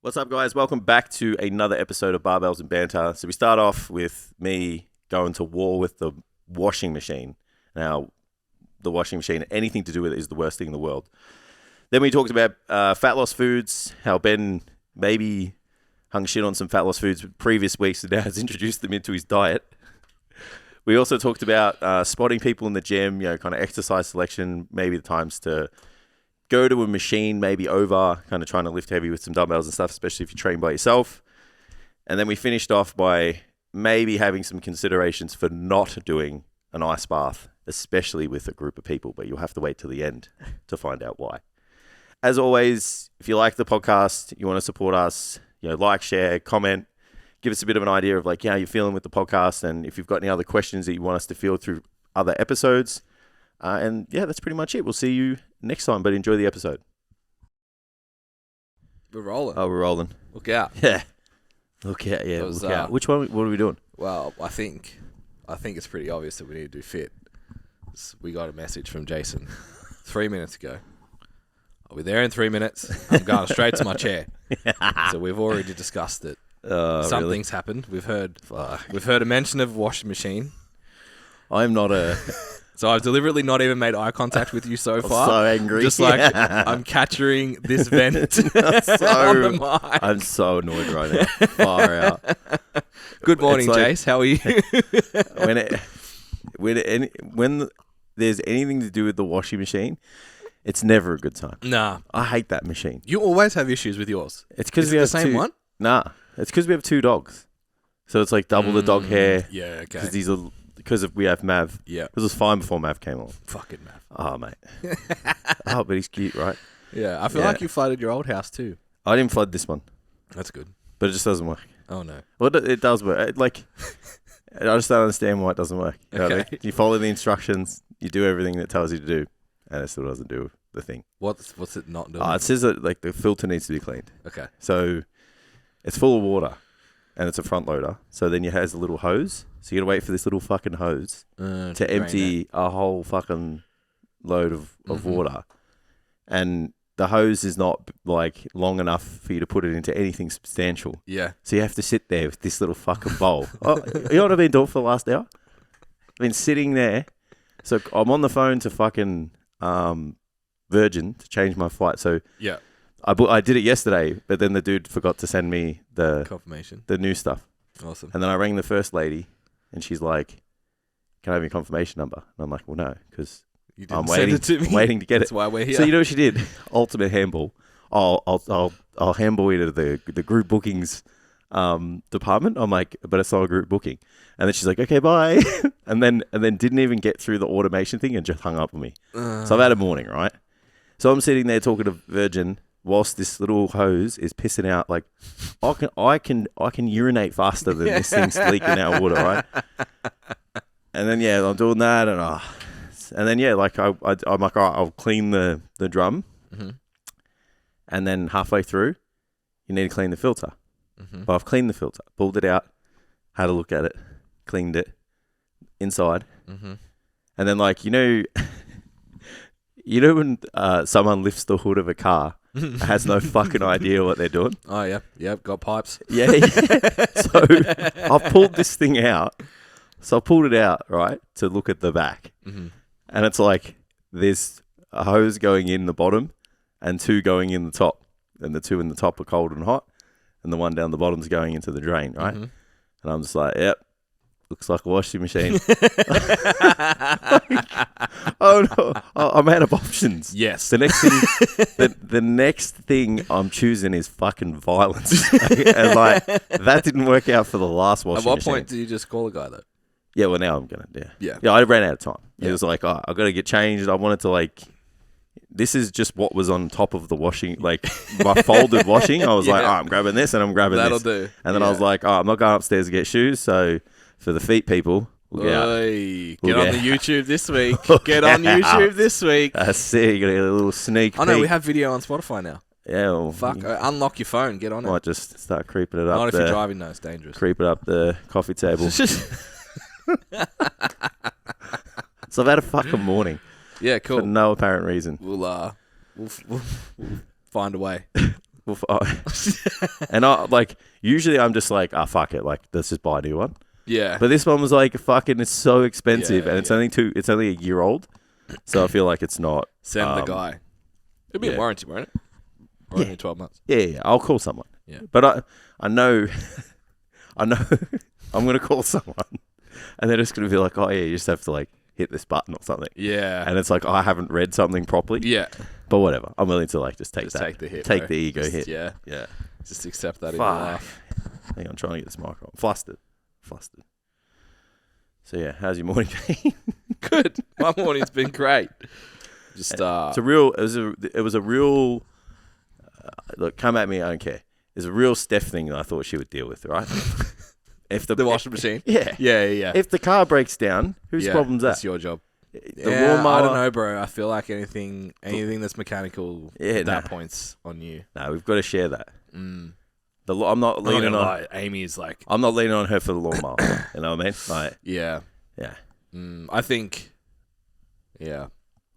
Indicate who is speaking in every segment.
Speaker 1: What's up, guys? Welcome back to another episode of Barbells and Banter. So we start off with me going to war with the washing machine. Now, the washing machine, anything to do with it is the worst thing in the world. Then we talked about fat loss foods, how Ben maybe hung shit on some fat loss foods previous weeks and now has introduced them into his diet. We also talked about spotting people in the gym, kind of exercise selection, maybe the times to go to a machine, maybe over, kind of trying to lift heavy with some dumbbells and stuff, especially if you train by yourself. And then we finished off by maybe having some considerations for not doing an ice bath, especially with a group of people, but you'll have to wait till the end to find out why. As always, if you like the podcast, you want to support us, like, share, comment, give us a bit of an idea of how you're feeling with the podcast, and if you've got any other questions that you want us to field through other episodes. And yeah, that's pretty much it. We'll see you next time, but enjoy the episode.
Speaker 2: We're rolling.
Speaker 1: Oh, we're rolling.
Speaker 2: Look out.
Speaker 1: Yeah. Look out, yeah. Look out. Which one? What are we doing?
Speaker 2: Well, I think it's pretty obvious that we need to do fit. We got a message from Jason 3 minutes ago. I'll be there in 3 minutes. I'm going straight to my chair. So we've already discussed it. Something's happened. We've heard a mention of washing machine.
Speaker 1: I'm not a...
Speaker 2: So I've deliberately not even made eye contact with you so far.
Speaker 1: I'm so angry.
Speaker 2: Just I'm capturing this vent on the mic.
Speaker 1: I'm so annoyed right now. Far out.
Speaker 2: Good morning, Jace. How are you?
Speaker 1: when there's anything to do with the washing machine, it's never a good time.
Speaker 2: Nah.
Speaker 1: I hate that machine.
Speaker 2: You always have issues with yours.
Speaker 1: It's because we have
Speaker 2: the same one?
Speaker 1: Nah. It's because we have two dogs. So it's double the dog hair.
Speaker 2: Yeah, okay.
Speaker 1: Because we have Mav.
Speaker 2: Yeah.
Speaker 1: This was fine before Mav came along.
Speaker 2: Fucking Mav.
Speaker 1: Oh, mate. Oh, but he's cute, right?
Speaker 2: Yeah. I feel like you flooded your old house too.
Speaker 1: I didn't flood this one.
Speaker 2: That's good.
Speaker 1: But it just doesn't work.
Speaker 2: Oh, no.
Speaker 1: Well, it does work. I just don't understand why it doesn't work.
Speaker 2: Okay.
Speaker 1: You follow the instructions, you do everything that tells you to do, and it still doesn't do the thing.
Speaker 2: What's it not doing?
Speaker 1: It says that the filter needs to be cleaned.
Speaker 2: Okay.
Speaker 1: So it's full of water, and it's a front loader. So then it has a little hose. So you got to wait for this little fucking hose to empty a whole fucking load of water. And the hose is not long enough for you to put it into anything substantial.
Speaker 2: Yeah.
Speaker 1: So you have to sit there with this little fucking bowl. You know what I've been doing for the last hour? I've been sitting there. So I'm on the phone to fucking Virgin to change my flight. So yeah, I did it yesterday, but then the dude forgot to send me the
Speaker 2: confirmation,
Speaker 1: the new stuff.
Speaker 2: Awesome.
Speaker 1: And then I rang the first lady, and she's like, "Can I have your confirmation number?" And I'm like, "Well, no, because I'm waiting to get
Speaker 2: That's why we're here."
Speaker 1: So you know what she did? Ultimate handball. I'll handball you to the group bookings department. I'm like, but it's not a group booking. And then she's like, "Okay, bye." and then didn't even get through the automation thing and just hung up on me. So I've had a morning, right? So I'm sitting there talking to Virgin whilst this little hose is pissing out. I can urinate faster than this thing's leaking out water, right? And then I'm doing that, and then I'm like, all right, I'll clean the drum, and then halfway through, you need to clean the filter. But I've cleaned the filter, pulled it out, had a look at it, cleaned it inside, and then when someone lifts the hood of a car, has no fucking idea what they're doing.
Speaker 2: Oh, yeah, got pipes.
Speaker 1: Yeah. So I've pulled this thing out. So I pulled it out, right, to look at the back. And it's there's a hose going in the bottom and two going in the top. And the two in the top are cold and hot. And the one down the bottom is going into the drain, right? And I'm just like, yep. Looks like a washing machine. Oh no! I'm out of options.
Speaker 2: Yes.
Speaker 1: The next thing, the next thing I'm choosing is fucking violence, and that didn't work out for the last washing machine.
Speaker 2: At what point did you just call a guy though?
Speaker 1: Yeah, well now I'm gonna.
Speaker 2: Yeah.
Speaker 1: I ran out of time.
Speaker 2: Yeah.
Speaker 1: It was I got to get changed. I wanted to This is just what was on top of the washing, my folded washing. I was I'm grabbing this and I'm grabbing
Speaker 2: That'll
Speaker 1: this.
Speaker 2: do.
Speaker 1: And then I was I'm not going upstairs to get shoes, so. For the feet people,
Speaker 2: Get on the YouTube this week. Get on YouTube this week.
Speaker 1: I see. You got a little sneak peek.
Speaker 2: Oh, no, we have video on Spotify now.
Speaker 1: Yeah. Well,
Speaker 2: fuck. Unlock your phone. Get on it.
Speaker 1: Might just start creeping it up.
Speaker 2: Not if you're driving, though. It's dangerous.
Speaker 1: Creep it up the coffee table. So I've had a fucking morning.
Speaker 2: Yeah, cool.
Speaker 1: For no apparent reason.
Speaker 2: We'll find a way.
Speaker 1: And I like usually I'm just like, fuck it, like let's just buy a new one.
Speaker 2: Yeah.
Speaker 1: But this one was like, fucking, it's so expensive,
Speaker 2: Yeah,
Speaker 1: and it's only a year old, so I feel like it's not.
Speaker 2: Send the guy. It'll be a warranty, won't it? Warranty 12 months.
Speaker 1: Yeah. I'll call someone.
Speaker 2: Yeah.
Speaker 1: But I know, I'm gonna call someone, and they're just gonna be like, oh yeah, you just have to like hit this button or something.
Speaker 2: Yeah.
Speaker 1: And it's like, I haven't read something properly.
Speaker 2: Yeah.
Speaker 1: But whatever. I'm willing to like just take
Speaker 2: Take the hit.
Speaker 1: Take
Speaker 2: bro.
Speaker 1: the ego hit.
Speaker 2: Yeah.
Speaker 1: Yeah.
Speaker 2: Just accept that in your life.
Speaker 1: Hang on, I'm trying to get this mic on. Flustered. So yeah, how's your morning been?
Speaker 2: Good. My morning's been great. Just
Speaker 1: It was a real look, come at me, I don't care. It's a real Steph thing that I thought she would deal with, right? If
Speaker 2: the washing machine.
Speaker 1: Yeah.
Speaker 2: Yeah.
Speaker 1: If the car breaks down, whose problem's that?
Speaker 2: That's your job.
Speaker 1: The lawnmower.
Speaker 2: I don't know, bro. I feel like anything that's mechanical at that point's on you.
Speaker 1: No, we've got to share that.
Speaker 2: Mm.
Speaker 1: I'm not leaning on.
Speaker 2: Amy is like.
Speaker 1: I'm not leaning on her for the lawnmower. You know what I mean? Like.
Speaker 2: Yeah.
Speaker 1: Yeah.
Speaker 2: I think. Yeah.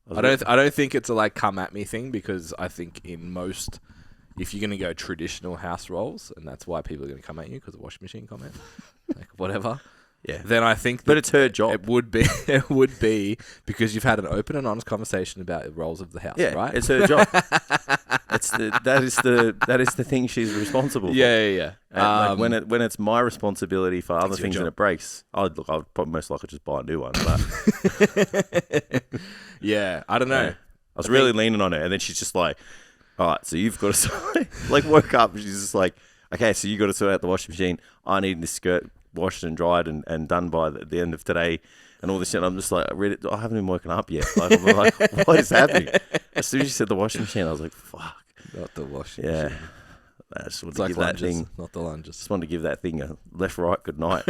Speaker 2: I don't think it's a like come at me thing, because I think in most, if you're gonna go traditional house roles, and that's why people are gonna come at you because the washing machine comment, like whatever.
Speaker 1: Yeah.
Speaker 2: Then I think
Speaker 1: but it's her job.
Speaker 2: It would be because you've had an open and honest conversation about the roles of the house, right?
Speaker 1: It's her job. That is the thing she's responsible for.
Speaker 2: Yeah.
Speaker 1: And like when it's my responsibility for other things and
Speaker 2: job.
Speaker 1: it breaks, I'd probably most likely just buy a new one. But
Speaker 2: yeah, I don't know.
Speaker 1: I was really leaning on her, and then she's just like, all right, so you've got to sort like woke up and she's just like, okay, so you got to sort out the washing machine. I need this skirt washed and dried and done by the end of today, and all this shit. I'm just like, I read it. I haven't even woken up yet. Like, I'm like, what is happening? As soon as you said the washing machine, I was like, fuck.
Speaker 2: Not the washing
Speaker 1: Yeah.
Speaker 2: machine.
Speaker 1: I just wanted
Speaker 2: It's like
Speaker 1: to give
Speaker 2: lunges,
Speaker 1: that thing,
Speaker 2: not the lunges.
Speaker 1: just wanted to give that thing a left, right, good night.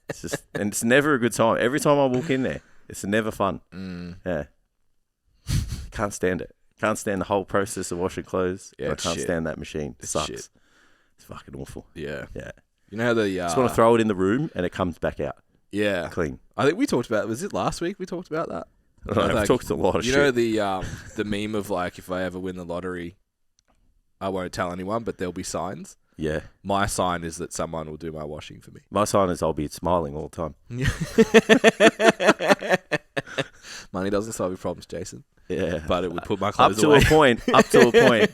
Speaker 1: It's just, and it's never a good time. Every time I walk in there, it's never fun. Yeah. Can't stand it. Can't stand the whole process of washing clothes.
Speaker 2: Yeah,
Speaker 1: I can't stand that machine. It sucks.
Speaker 2: shit.
Speaker 1: It's fucking awful.
Speaker 2: Yeah.
Speaker 1: Yeah.
Speaker 2: You know how the
Speaker 1: Just want to throw it in the room and it comes back out
Speaker 2: yeah.
Speaker 1: clean.
Speaker 2: I think we talked about. Was it last week we talked about that?
Speaker 1: I don't know,
Speaker 2: Like,
Speaker 1: I've talked a lot of
Speaker 2: you
Speaker 1: shit.
Speaker 2: know the meme of like, if I ever win the lottery, I won't tell anyone, but there'll be signs.
Speaker 1: Yeah.
Speaker 2: My sign is that someone will do my washing for me.
Speaker 1: My sign is I'll be smiling all the time.
Speaker 2: Money doesn't solve your problems, Jason.
Speaker 1: Yeah.
Speaker 2: But it would put my
Speaker 1: Up
Speaker 2: clothes
Speaker 1: to
Speaker 2: away.
Speaker 1: a point. Up to a point.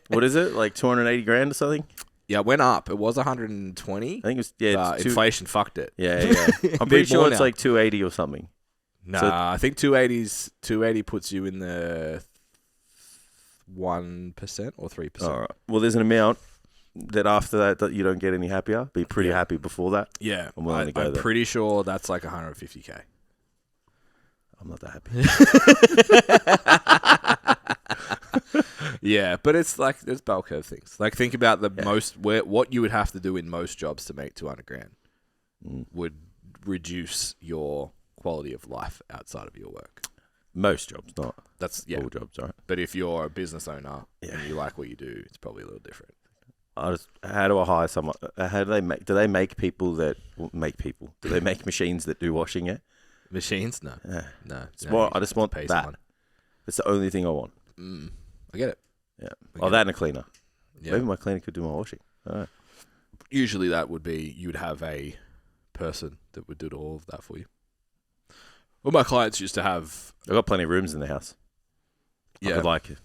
Speaker 1: What is it? Like 280 grand or something?
Speaker 2: Yeah, it went up. It was 120.
Speaker 1: I think it was,
Speaker 2: Inflation fucked it.
Speaker 1: Yeah. I'm pretty sure it's
Speaker 2: now.
Speaker 1: like 280 or something.
Speaker 2: Nah,
Speaker 1: So-
Speaker 2: I think 280 puts you in the 1% or 3%.
Speaker 1: All right. Well, there's an amount that after that you don't get any happier. Be pretty happy before that.
Speaker 2: Yeah,
Speaker 1: I'm willing to go
Speaker 2: I'm
Speaker 1: there.
Speaker 2: pretty sure that's like 150k.
Speaker 1: I'm not that happy.
Speaker 2: Yeah, but it's like there's bell curve things. Like think about what you would have to do in most jobs to make 200 grand would reduce your quality of life outside of your work.
Speaker 1: Most jobs, not
Speaker 2: That's
Speaker 1: all jobs, right?
Speaker 2: But if you're a business owner and you like what you do, it's probably a little different.
Speaker 1: How do I hire someone? How do they make? Do they make people that make people? Do they make machines that do washing yet?
Speaker 2: Machines? No.
Speaker 1: Yeah.
Speaker 2: No.
Speaker 1: I just want
Speaker 2: pay
Speaker 1: that.
Speaker 2: someone.
Speaker 1: It's the only thing I want.
Speaker 2: I get it.
Speaker 1: Yeah. Oh, that and a cleaner.
Speaker 2: Yeah.
Speaker 1: Maybe my cleaner could do my washing. I don't know.
Speaker 2: Usually that would be you'd have a person that would do all of that for you. Well, my clients used to have
Speaker 1: I've got plenty of rooms in the house.
Speaker 2: Yeah.
Speaker 1: I could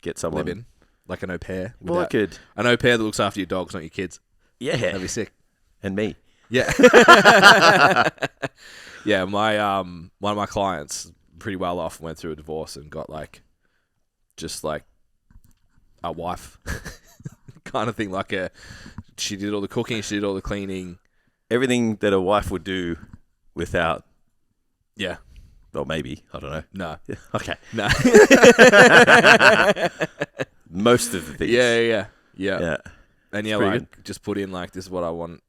Speaker 1: get someone.
Speaker 2: live in, like an au pair.
Speaker 1: Well, I could.
Speaker 2: An au pair that looks after your dogs, not your kids.
Speaker 1: Yeah.
Speaker 2: That'd be sick.
Speaker 1: And me.
Speaker 2: Yeah. Yeah, my one of my clients, pretty well off, went through a divorce and got just like a wife kind of thing. She did all the cooking, she did all the cleaning.
Speaker 1: Everything that a wife would do without.
Speaker 2: Yeah.
Speaker 1: Well, maybe. I don't know.
Speaker 2: No.
Speaker 1: Yeah. Okay.
Speaker 2: No.
Speaker 1: Most of the things.
Speaker 2: Yeah.
Speaker 1: Yeah.
Speaker 2: And yeah,
Speaker 1: pretty
Speaker 2: just put in this is what I want,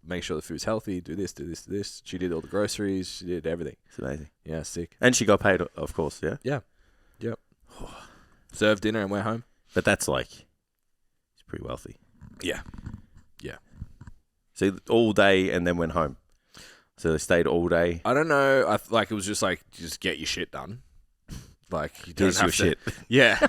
Speaker 2: make sure the food's healthy, do this, do this, do this. She did all the groceries, she did everything.
Speaker 1: It's amazing.
Speaker 2: Yeah, sick.
Speaker 1: And she got paid, of course, yeah?
Speaker 2: Yeah. Yep. Served dinner and went home.
Speaker 1: But that's she's pretty wealthy.
Speaker 2: Yeah.
Speaker 1: So all day and then went home. So they stayed all day.
Speaker 2: I don't know. It was just just get your shit done. You don't
Speaker 1: Here's
Speaker 2: have
Speaker 1: your
Speaker 2: to,
Speaker 1: shit.
Speaker 2: Yeah.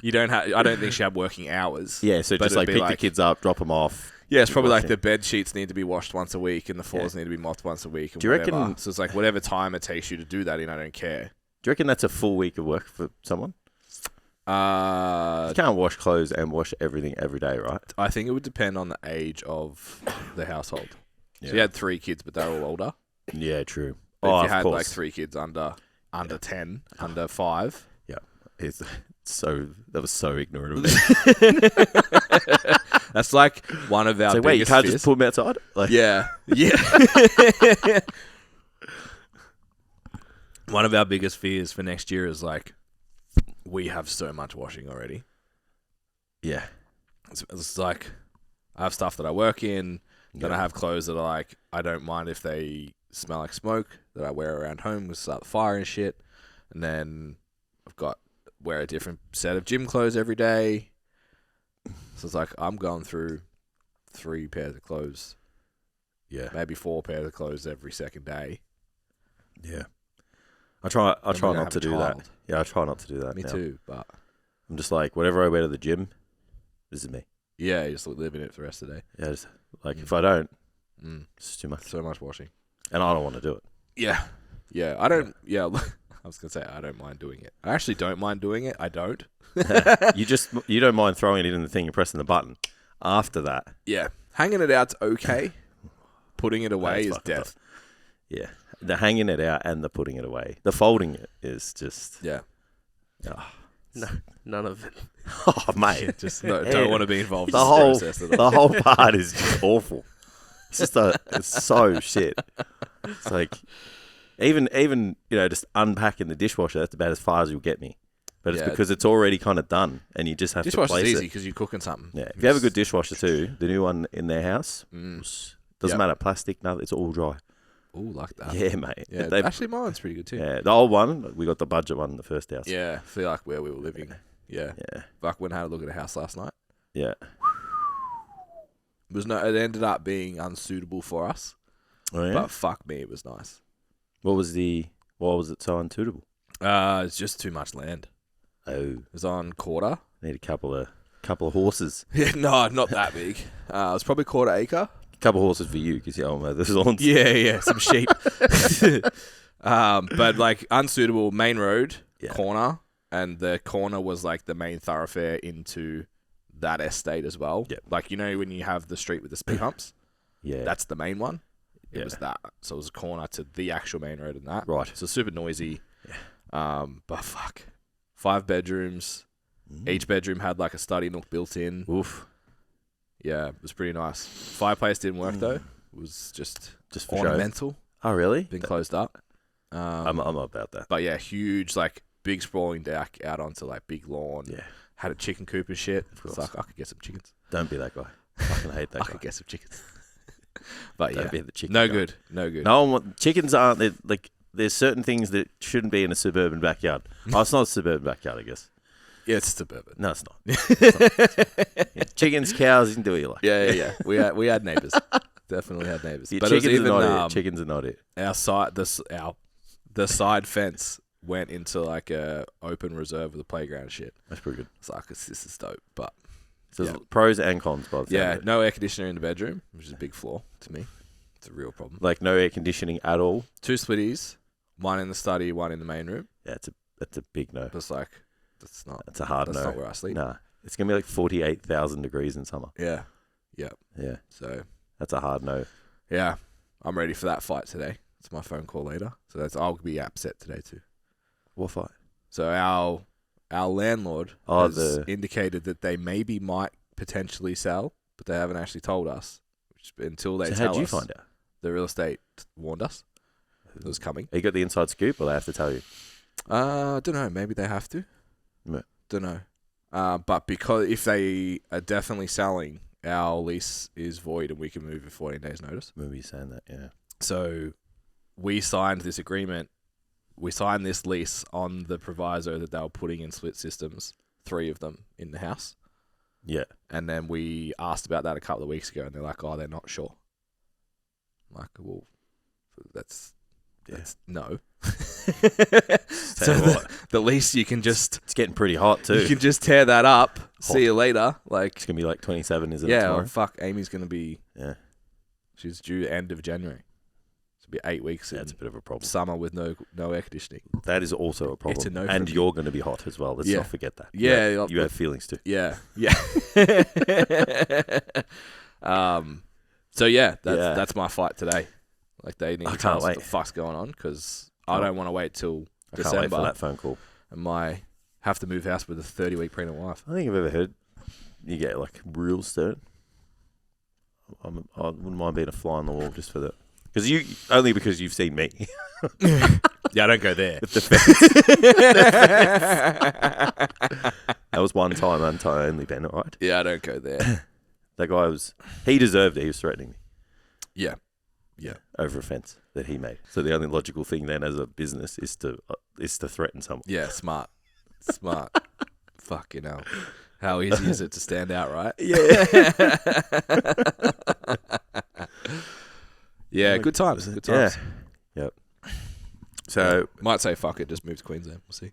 Speaker 2: you don't have. I don't think she had working hours.
Speaker 1: Yeah, so
Speaker 2: But
Speaker 1: just
Speaker 2: it'd
Speaker 1: like
Speaker 2: be
Speaker 1: pick the kids up, drop them off.
Speaker 2: Yeah, it's probably like
Speaker 1: washing.
Speaker 2: the bed sheets need to be washed once a week and the floors need to be mopped once a week. And
Speaker 1: Do you
Speaker 2: whatever.
Speaker 1: reckon-
Speaker 2: So it's like whatever time it takes you to do that in, I don't care.
Speaker 1: Do you reckon that's a full week of work for someone? You can't wash clothes and wash everything every day, right?
Speaker 2: I think it would depend on the age of the household.
Speaker 1: Yeah.
Speaker 2: So you had 3 kids, but they're all older.
Speaker 1: Yeah, true.
Speaker 2: But if
Speaker 1: Of
Speaker 2: you had
Speaker 1: course.
Speaker 2: like 3 kids under 10, under 5.
Speaker 1: It's that was so ignorant of me.
Speaker 2: That's like one of our
Speaker 1: So wait, you
Speaker 2: biggest
Speaker 1: can't
Speaker 2: fears.
Speaker 1: just put them outside? Like,
Speaker 2: Yeah. One of our biggest fears for next year is like, we have so much washing already.
Speaker 1: yeah.
Speaker 2: It's like, I have stuff that I work in, then I have clothes that are like, I don't mind if they smell like smoke, that I wear around home with start the fire and shit. And then I've got, wear a different set of gym clothes every day. So it's like, I'm going through 3 pairs of clothes,
Speaker 1: Yeah.
Speaker 2: maybe 4 pairs of clothes every second day.
Speaker 1: Yeah. I try
Speaker 2: we're
Speaker 1: not
Speaker 2: gonna
Speaker 1: to
Speaker 2: have a
Speaker 1: do that.
Speaker 2: child.
Speaker 1: Yeah, I try not to do that.
Speaker 2: Me
Speaker 1: now.
Speaker 2: too, but
Speaker 1: I'm just like, whatever I wear to the gym, this is me.
Speaker 2: yeah, you just live in it for the rest of the day.
Speaker 1: Yeah, just like if I don't,
Speaker 2: Mm.
Speaker 1: it's too much.
Speaker 2: So much washing.
Speaker 1: And I don't want to do it.
Speaker 2: Yeah. Yeah, I don't, yeah, I was going to say, I don't mind doing it. I actually don't mind doing it. I don't.
Speaker 1: You don't mind throwing it in the thing and pressing the button. After that,
Speaker 2: Yeah. Hanging it out's okay. Putting it away
Speaker 1: That's
Speaker 2: is
Speaker 1: fucking
Speaker 2: death.
Speaker 1: tough. Yeah. The hanging it out and the putting it away. The folding it is just
Speaker 2: Yeah.
Speaker 1: oh,
Speaker 3: No, none of it.
Speaker 1: oh mate.
Speaker 2: Just don't want to be involved
Speaker 1: The
Speaker 2: in
Speaker 1: whole
Speaker 2: this process at all.
Speaker 1: the whole part is just awful. It's just it's so shit. It's like even just unpacking the dishwasher, that's about as far as you'll get me. But it's
Speaker 2: Yeah.
Speaker 1: because it's already kind of done and you just have to
Speaker 2: Dishwasher's
Speaker 1: place
Speaker 2: easy
Speaker 1: it.
Speaker 2: because you're cooking something.
Speaker 1: Yeah. If you have a good dishwasher too, the new one in their house,
Speaker 2: Mm.
Speaker 1: doesn't
Speaker 2: Yep.
Speaker 1: matter, plastic, nothing, it's all dry.
Speaker 2: Ooh, like that.
Speaker 1: Yeah, mate.
Speaker 2: Yeah,
Speaker 1: They-
Speaker 2: actually mine's pretty good too.
Speaker 1: yeah, the old one, we got the budget one in the first house.
Speaker 2: Yeah, I feel like where we were living. Yeah.
Speaker 1: Yeah.
Speaker 2: Fuck, went and had a look at a house last night.
Speaker 1: Yeah.
Speaker 2: It ended up being unsuitable for us,
Speaker 1: Oh, yeah?
Speaker 2: but fuck me, it was nice.
Speaker 1: Why was it so unsuitable?
Speaker 2: It's just too much land.
Speaker 1: Oh,
Speaker 2: It was on quarter.
Speaker 1: need a couple of horses.
Speaker 2: Yeah, no, not that big. It was probably quarter acre.
Speaker 1: A couple of horses for you because you own the lawns.
Speaker 2: Yeah, some sheep. But like unsuitable main road,
Speaker 1: Yeah.
Speaker 2: corner, and the corner was like the main thoroughfare into that estate as well.
Speaker 1: Yep.
Speaker 2: Like, you know when you have the street with the speed humps?
Speaker 1: Yeah.
Speaker 2: That's the main one. It
Speaker 1: Yeah.
Speaker 2: was that. So it was a corner to the actual main road and that.
Speaker 1: Right.
Speaker 2: So super noisy. But fuck. 5 bedrooms.
Speaker 1: Mm.
Speaker 2: Each bedroom had like a study nook built in.
Speaker 1: Oof.
Speaker 2: Yeah, it was pretty nice. Fireplace didn't work though. It was just
Speaker 1: Just for show.
Speaker 2: ornamental.
Speaker 1: Oh, really?
Speaker 2: Been closed up.
Speaker 1: I'm about that.
Speaker 2: But yeah, huge, like big sprawling deck out onto like big lawn.
Speaker 1: Yeah.
Speaker 2: Had a chicken coop and shit.
Speaker 1: Of
Speaker 2: It's
Speaker 1: course.
Speaker 2: like I could get some chickens.
Speaker 1: Don't be that guy. I fucking hate that
Speaker 2: I
Speaker 1: guy.
Speaker 2: could get some chickens. But
Speaker 1: Don't
Speaker 2: yeah,
Speaker 1: be the chicken
Speaker 2: no
Speaker 1: guy.
Speaker 2: good. No good.
Speaker 1: No one want, chickens aren't like. There's certain things that shouldn't be in a suburban backyard. Oh, it's not a suburban backyard, I guess.
Speaker 2: Yeah, it's suburban.
Speaker 1: No, it's not. It's not. Yeah. Chickens, cows, you can do what you like.
Speaker 2: Yeah. We had neighbours. Definitely had neighbours.
Speaker 1: Yeah,
Speaker 2: But it was
Speaker 1: chickens
Speaker 2: even
Speaker 1: are not it. Chickens are not it.
Speaker 2: our side. The side fence went into like a open reserve with a playground and shit.
Speaker 1: That's pretty good.
Speaker 2: It's like this is dope. But
Speaker 1: So there's
Speaker 2: Yeah.
Speaker 1: pros and cons, by the sound
Speaker 2: yeah,
Speaker 1: of it.
Speaker 2: no air conditioner in the bedroom, which is a big flaw to me. It's a real problem.
Speaker 1: Like no air conditioning at all.
Speaker 2: 2 splitties, one in the study, one in the main room.
Speaker 1: Yeah, that's a big no.
Speaker 2: Just like that's
Speaker 1: That's a hard
Speaker 2: that's
Speaker 1: no.
Speaker 2: not where I sleep.
Speaker 1: Nah, it's gonna be like 48,000 degrees in summer.
Speaker 2: Yeah.
Speaker 1: Yeah,
Speaker 2: So
Speaker 1: that's a hard no.
Speaker 2: yeah, I'm ready for that fight today. It's my phone call later. So I'll be upset today too.
Speaker 1: What fight?
Speaker 2: So our landlord
Speaker 1: Oh,
Speaker 2: has indicated that they might potentially sell, but they haven't actually told us. Until they
Speaker 1: So
Speaker 2: tell
Speaker 1: how'd you
Speaker 2: us,
Speaker 1: find out?
Speaker 2: the real estate warned us it was coming.
Speaker 1: You got the inside scoop, or they have to tell you?
Speaker 2: I don't know. Maybe they have to.
Speaker 1: Yeah.
Speaker 2: Don't know. But because if they are definitely selling, our lease is void and we can move in 14 days' notice.
Speaker 1: Remember you saying that? Yeah.
Speaker 2: So we signed this agreement. We signed this lease on the proviso that they were putting in split systems, 3 of them in the house.
Speaker 1: Yeah.
Speaker 2: And then we asked about that a couple of weeks ago, and they're like, "Oh, they're not sure." I'm like, well, that's no. So the least you can just
Speaker 1: It's getting pretty hot too.
Speaker 2: you can just tear that up. See you later. Like
Speaker 1: It's gonna be like 27, isn't it?
Speaker 2: yeah,
Speaker 1: Tomorrow?
Speaker 2: well, fuck. Amy's gonna be.
Speaker 1: Yeah.
Speaker 2: She's due end of January. It'll be 8 weeks.
Speaker 1: That's a bit of a problem.
Speaker 2: Summer with no air conditioning.
Speaker 1: That is also a problem.
Speaker 2: It's a no
Speaker 1: and
Speaker 2: for me.
Speaker 1: you're going to be hot as well. Let's
Speaker 2: Yeah.
Speaker 1: not forget that.
Speaker 2: Yeah,
Speaker 1: You have feelings too.
Speaker 2: Yeah. So yeah, that's my fight today. Like they need
Speaker 1: I
Speaker 2: to
Speaker 1: can't
Speaker 2: tell us what
Speaker 1: wait.
Speaker 2: the fuck's going on because I don't want to wait till
Speaker 1: I can't wait for
Speaker 2: December
Speaker 1: that phone call.
Speaker 2: and have to move house with a 30-week pregnant wife.
Speaker 1: I think I've ever heard you get like real stern. I wouldn't mind being a fly on the wall just for that. Because you've seen me.
Speaker 2: Yeah, I don't go there.
Speaker 1: That was one time only, Ben, all right?
Speaker 2: Yeah, I don't go there.
Speaker 1: That guy he deserved it. He was threatening me
Speaker 2: Yeah.
Speaker 1: over a fence that he made. So the only logical thing then as a business is to threaten someone.
Speaker 2: Yeah, smart. Fucking hell. How easy is it to stand out, right?
Speaker 1: Yeah.
Speaker 2: Yeah, good times. Good times.
Speaker 1: Yeah. Yep. So,
Speaker 2: Might say fuck it, just move to Queensland. We'll see.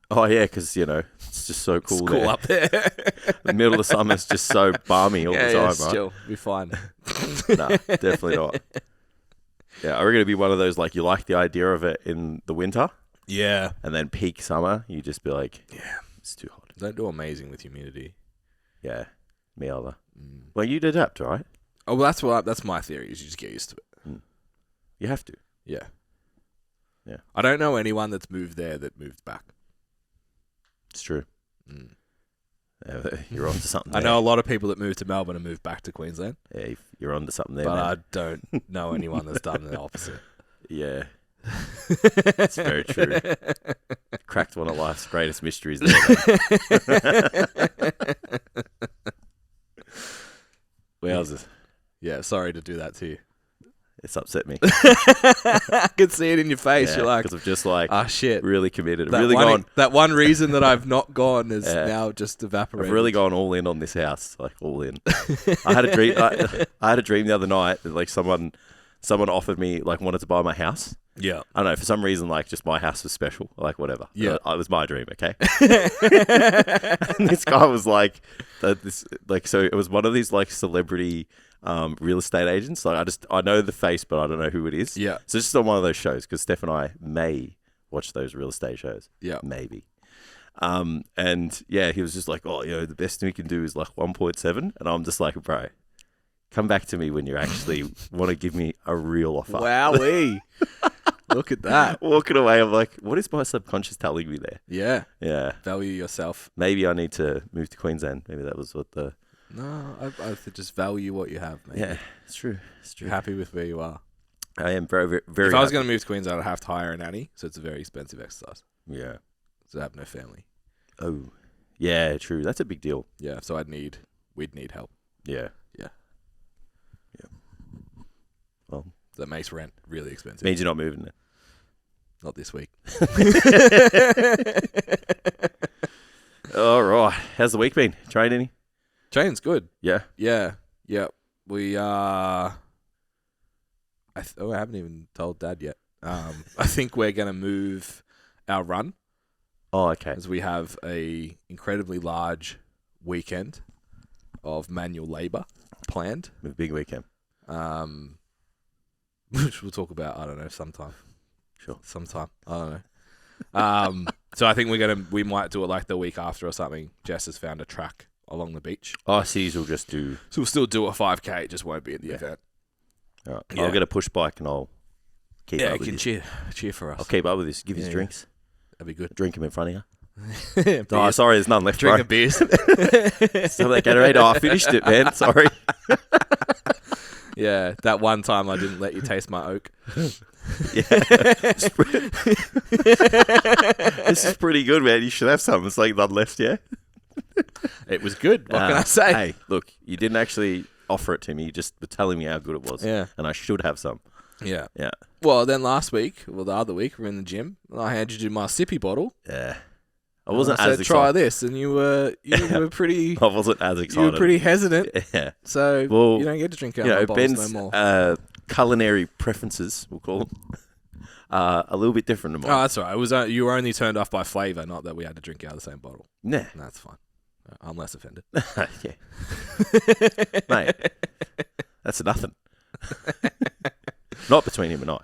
Speaker 1: oh yeah, because it's just so cool.
Speaker 2: It's cool
Speaker 1: there.
Speaker 2: up there.
Speaker 1: The middle of the summer is just so balmy all the time, right?
Speaker 2: Chill. Be fine.
Speaker 1: No, definitely not. Yeah, are we going to be one of those like you like the idea of it in the winter,
Speaker 2: Yeah.
Speaker 1: and then peak summer you just be like, yeah, it's too hot.
Speaker 2: Don't do amazing with humidity.
Speaker 1: Yeah, me either. Well, you'd adapt, right?
Speaker 2: Oh, well, that's my theory. Is you just get used to it.
Speaker 1: You have to.
Speaker 2: Yeah.
Speaker 1: Yeah.
Speaker 2: I don't know anyone that's moved there that moved back.
Speaker 1: It's true.
Speaker 2: Mm.
Speaker 1: Yeah, you're onto something.
Speaker 2: I
Speaker 1: there.
Speaker 2: know a lot of people that moved to Melbourne and moved back to Queensland,
Speaker 1: Yeah, you're onto something there.
Speaker 2: but
Speaker 1: man.
Speaker 2: I don't know anyone that's done the opposite.
Speaker 1: Yeah, it's very true. Cracked one of life's greatest mysteries there. Wowzers.
Speaker 2: Yeah, sorry to do that to you.
Speaker 1: It's upset me.
Speaker 2: I could see it in your face. You're like,
Speaker 1: because I've just like
Speaker 2: ah, shit.
Speaker 1: really committed. I've
Speaker 2: That
Speaker 1: really
Speaker 2: one,
Speaker 1: gone.
Speaker 2: that one reason that I've not gone is
Speaker 1: Yeah.
Speaker 2: now just evaporated.
Speaker 1: I've really gone all in on this house, like all in. I had a dream. I had a dream the other night that like someone offered me like wanted to buy my house.
Speaker 2: Yeah.
Speaker 1: I don't know, for some reason, like just my house was special, like whatever.
Speaker 2: Yeah.
Speaker 1: It was my dream, okay? And this guy was like, so it was one of these like celebrity real estate agents. Like I know the face, but I don't know who it is.
Speaker 2: Yeah.
Speaker 1: So it's just on one of those shows because Steph and I may watch those real estate shows.
Speaker 2: Yeah.
Speaker 1: Maybe. And yeah, he was just like, oh, the best thing we can do is like 1.7. And I'm just like, bro, come back to me when you actually want to give me a real offer.
Speaker 2: Wowee. Look at that.
Speaker 1: Walking away, I'm like, what is my subconscious telling me there?
Speaker 2: Yeah.
Speaker 1: Yeah.
Speaker 2: Value yourself.
Speaker 1: Maybe I need to move to Queensland. Maybe that was what the...
Speaker 2: No, I just value what you have, mate.
Speaker 1: Yeah, it's true. It's true.
Speaker 2: You're happy with where you are.
Speaker 1: I am very, very, very
Speaker 2: If I was
Speaker 1: happy.
Speaker 2: going to move to Queensland, I'd have to hire a nanny, so it's a very expensive exercise.
Speaker 1: Yeah.
Speaker 2: So I have no family.
Speaker 1: Oh. Yeah, true. That's a big deal.
Speaker 2: Yeah, so we'd need help.
Speaker 1: Yeah.
Speaker 2: Yeah.
Speaker 1: Yeah. Well,
Speaker 2: That makes rent really expensive.
Speaker 1: means you're not moving there.
Speaker 2: Not this week.
Speaker 1: All right. How's the week been? Trained any?
Speaker 2: Training's good.
Speaker 1: Yeah.
Speaker 2: Yeah. We I haven't even told Dad yet. I think we're gonna move our run
Speaker 1: Oh, okay.
Speaker 2: as we have a incredibly large weekend of manual labour planned.
Speaker 1: Big weekend.
Speaker 2: Which we'll talk about, I don't know, sometime.
Speaker 1: Sure.
Speaker 2: Sometime. I don't know. So I think we might do it like the week after or something. Jess has found a track along the beach.
Speaker 1: Oh, C's will just do...
Speaker 2: So we'll still do a 5K, it just won't be in the event.
Speaker 1: All right.
Speaker 2: Yeah.
Speaker 1: I'll get a push bike and I'll keep
Speaker 2: Yeah,
Speaker 1: up
Speaker 2: you
Speaker 1: with
Speaker 2: can
Speaker 1: you.
Speaker 2: cheer for us.
Speaker 1: I'll keep up with this. Give you
Speaker 2: Yeah,
Speaker 1: drinks.
Speaker 2: That'd be good.
Speaker 1: Drink them in front of you.
Speaker 2: Beers.
Speaker 1: Oh, sorry, there's none left, bro.
Speaker 2: Drinking beers.
Speaker 1: Some of that Gatorade. Oh, I finished it, man. Sorry.
Speaker 2: Yeah, that one time I didn't let you taste my oak.
Speaker 1: Yeah. This is pretty good, man. You should have some. It's like none left, yeah?
Speaker 2: It was good. What can I say?
Speaker 1: Hey, look, you didn't actually offer it to me. You just were telling me how good it was.
Speaker 2: Yeah.
Speaker 1: And I should have some.
Speaker 2: Yeah.
Speaker 1: Yeah.
Speaker 2: Well, then the other week, we're in the gym, and I handed you my sippy bottle.
Speaker 1: Yeah. I wasn't
Speaker 2: and I
Speaker 1: as
Speaker 2: said,
Speaker 1: excited.
Speaker 2: try this, and you were pretty.
Speaker 1: I wasn't as excited.
Speaker 2: You were pretty hesitant,
Speaker 1: Yeah.
Speaker 2: so
Speaker 1: Well,
Speaker 2: you don't get to drink out of my bottles
Speaker 1: Ben's
Speaker 2: no more.
Speaker 1: culinary preferences, we'll call them, a little bit different to
Speaker 2: Oh,
Speaker 1: mine.
Speaker 2: that's all right. It was you were only turned off by flavour, not that we had to drink out of the same bottle.
Speaker 1: Nah.
Speaker 2: That's fine. I'm less offended.
Speaker 1: Yeah. Mate, that's nothing. Not between him and I.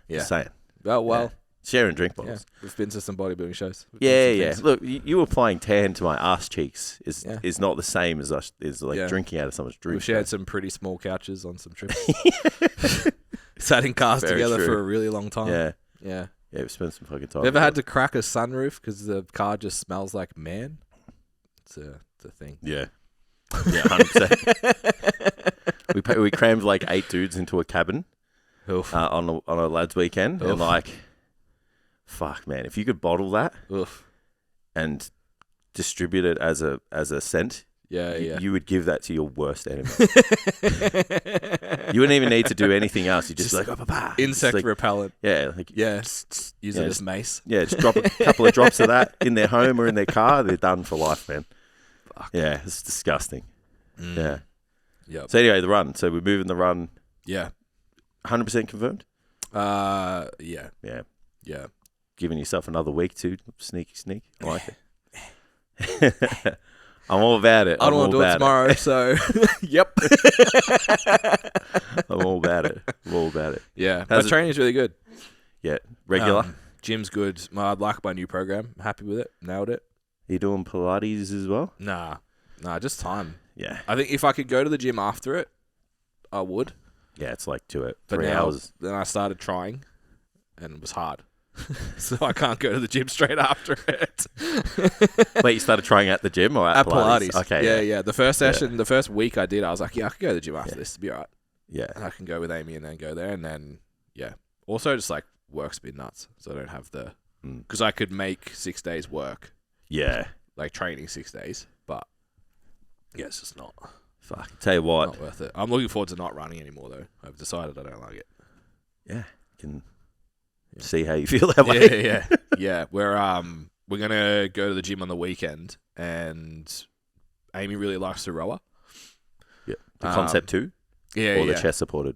Speaker 2: Yeah.
Speaker 1: Just saying.
Speaker 2: Oh, well.
Speaker 1: Yeah. Sharing drink
Speaker 2: Yeah.
Speaker 1: bottles.
Speaker 2: We've been to some bodybuilding shows. We've
Speaker 1: Yeah,
Speaker 2: done some
Speaker 1: yeah.
Speaker 2: things.
Speaker 1: Look, you applying tan to my ass cheeks is not the same as us is like
Speaker 2: Yeah.
Speaker 1: drinking out of someone's drink.
Speaker 2: We've shared some pretty small couches on some trips. Sat in cars
Speaker 1: Very
Speaker 2: together
Speaker 1: true.
Speaker 2: for a really long time.
Speaker 1: Yeah.
Speaker 2: Yeah.
Speaker 1: Yeah, we spent some fucking time.
Speaker 2: Have you ever had to crack a sunroof because the car just smells like man? It's a thing.
Speaker 1: Yeah. Yeah, 100%. we crammed like 8 dudes into a cabin
Speaker 2: Oof.
Speaker 1: on a lads' weekend,
Speaker 2: Oof.
Speaker 1: and like, fuck, man, if you could bottle that
Speaker 2: Oof.
Speaker 1: and distribute it as a scent,
Speaker 2: Yeah, yeah.
Speaker 1: you would give that to your worst enemy. You wouldn't even need to do anything else. You just like,
Speaker 2: Insect
Speaker 1: like,
Speaker 2: repellent.
Speaker 1: yeah, like
Speaker 2: Yeah. Use it
Speaker 1: Yeah,
Speaker 2: as mace.
Speaker 1: yeah, just drop a couple of drops of that in their home or in their car. They're done for life, man.
Speaker 2: Fuck.
Speaker 1: Yeah, it's disgusting.
Speaker 2: Mm.
Speaker 1: Yeah.
Speaker 2: Yep.
Speaker 1: So anyway, the run. So we're moving the run.
Speaker 2: Yeah.
Speaker 1: 100% confirmed.
Speaker 2: Yeah.
Speaker 1: Yeah.
Speaker 2: Yeah.
Speaker 1: Giving yourself another week to sneak. I like it. I'm all about it.
Speaker 2: I don't want to do it tomorrow, so yep.
Speaker 1: I'm all about it.
Speaker 2: Yeah.
Speaker 1: How's
Speaker 2: My
Speaker 1: it-
Speaker 2: training's really good.
Speaker 1: Yeah. Regular.
Speaker 2: Gym's good. I like my new program. Happy with it. Nailed it.
Speaker 1: You doing Pilates as well?
Speaker 2: Nah, just time.
Speaker 1: Yeah.
Speaker 2: I think if I could go to the gym after it, I would.
Speaker 1: Yeah, it's like 3
Speaker 2: But now,
Speaker 1: hours.
Speaker 2: then I started trying, and it was hard. So I can't go to the gym straight after it.
Speaker 1: Wait, you started trying at the gym or at Pilates? Okay.
Speaker 2: Yeah. The first session, the first week I did, I was like, yeah, I could go to the gym after this to be all right.
Speaker 1: Yeah.
Speaker 2: And I can go with Amy and then go there. And then, yeah. Also, just like work's a bit nuts. So I don't have the. Because I could make 6 days work,
Speaker 1: Yeah.
Speaker 2: like training 6 days. But, yeah, it's just not
Speaker 1: Tell you what.
Speaker 2: not worth it. I'm looking forward to not running anymore, though. I've decided I don't like it.
Speaker 1: Yeah. Can see how you feel that way.
Speaker 2: Yeah. We're gonna go to the gym on the weekend, and Amy really likes the rower.
Speaker 1: Yeah. The concept too?
Speaker 2: Yeah,
Speaker 1: Or the chest supported?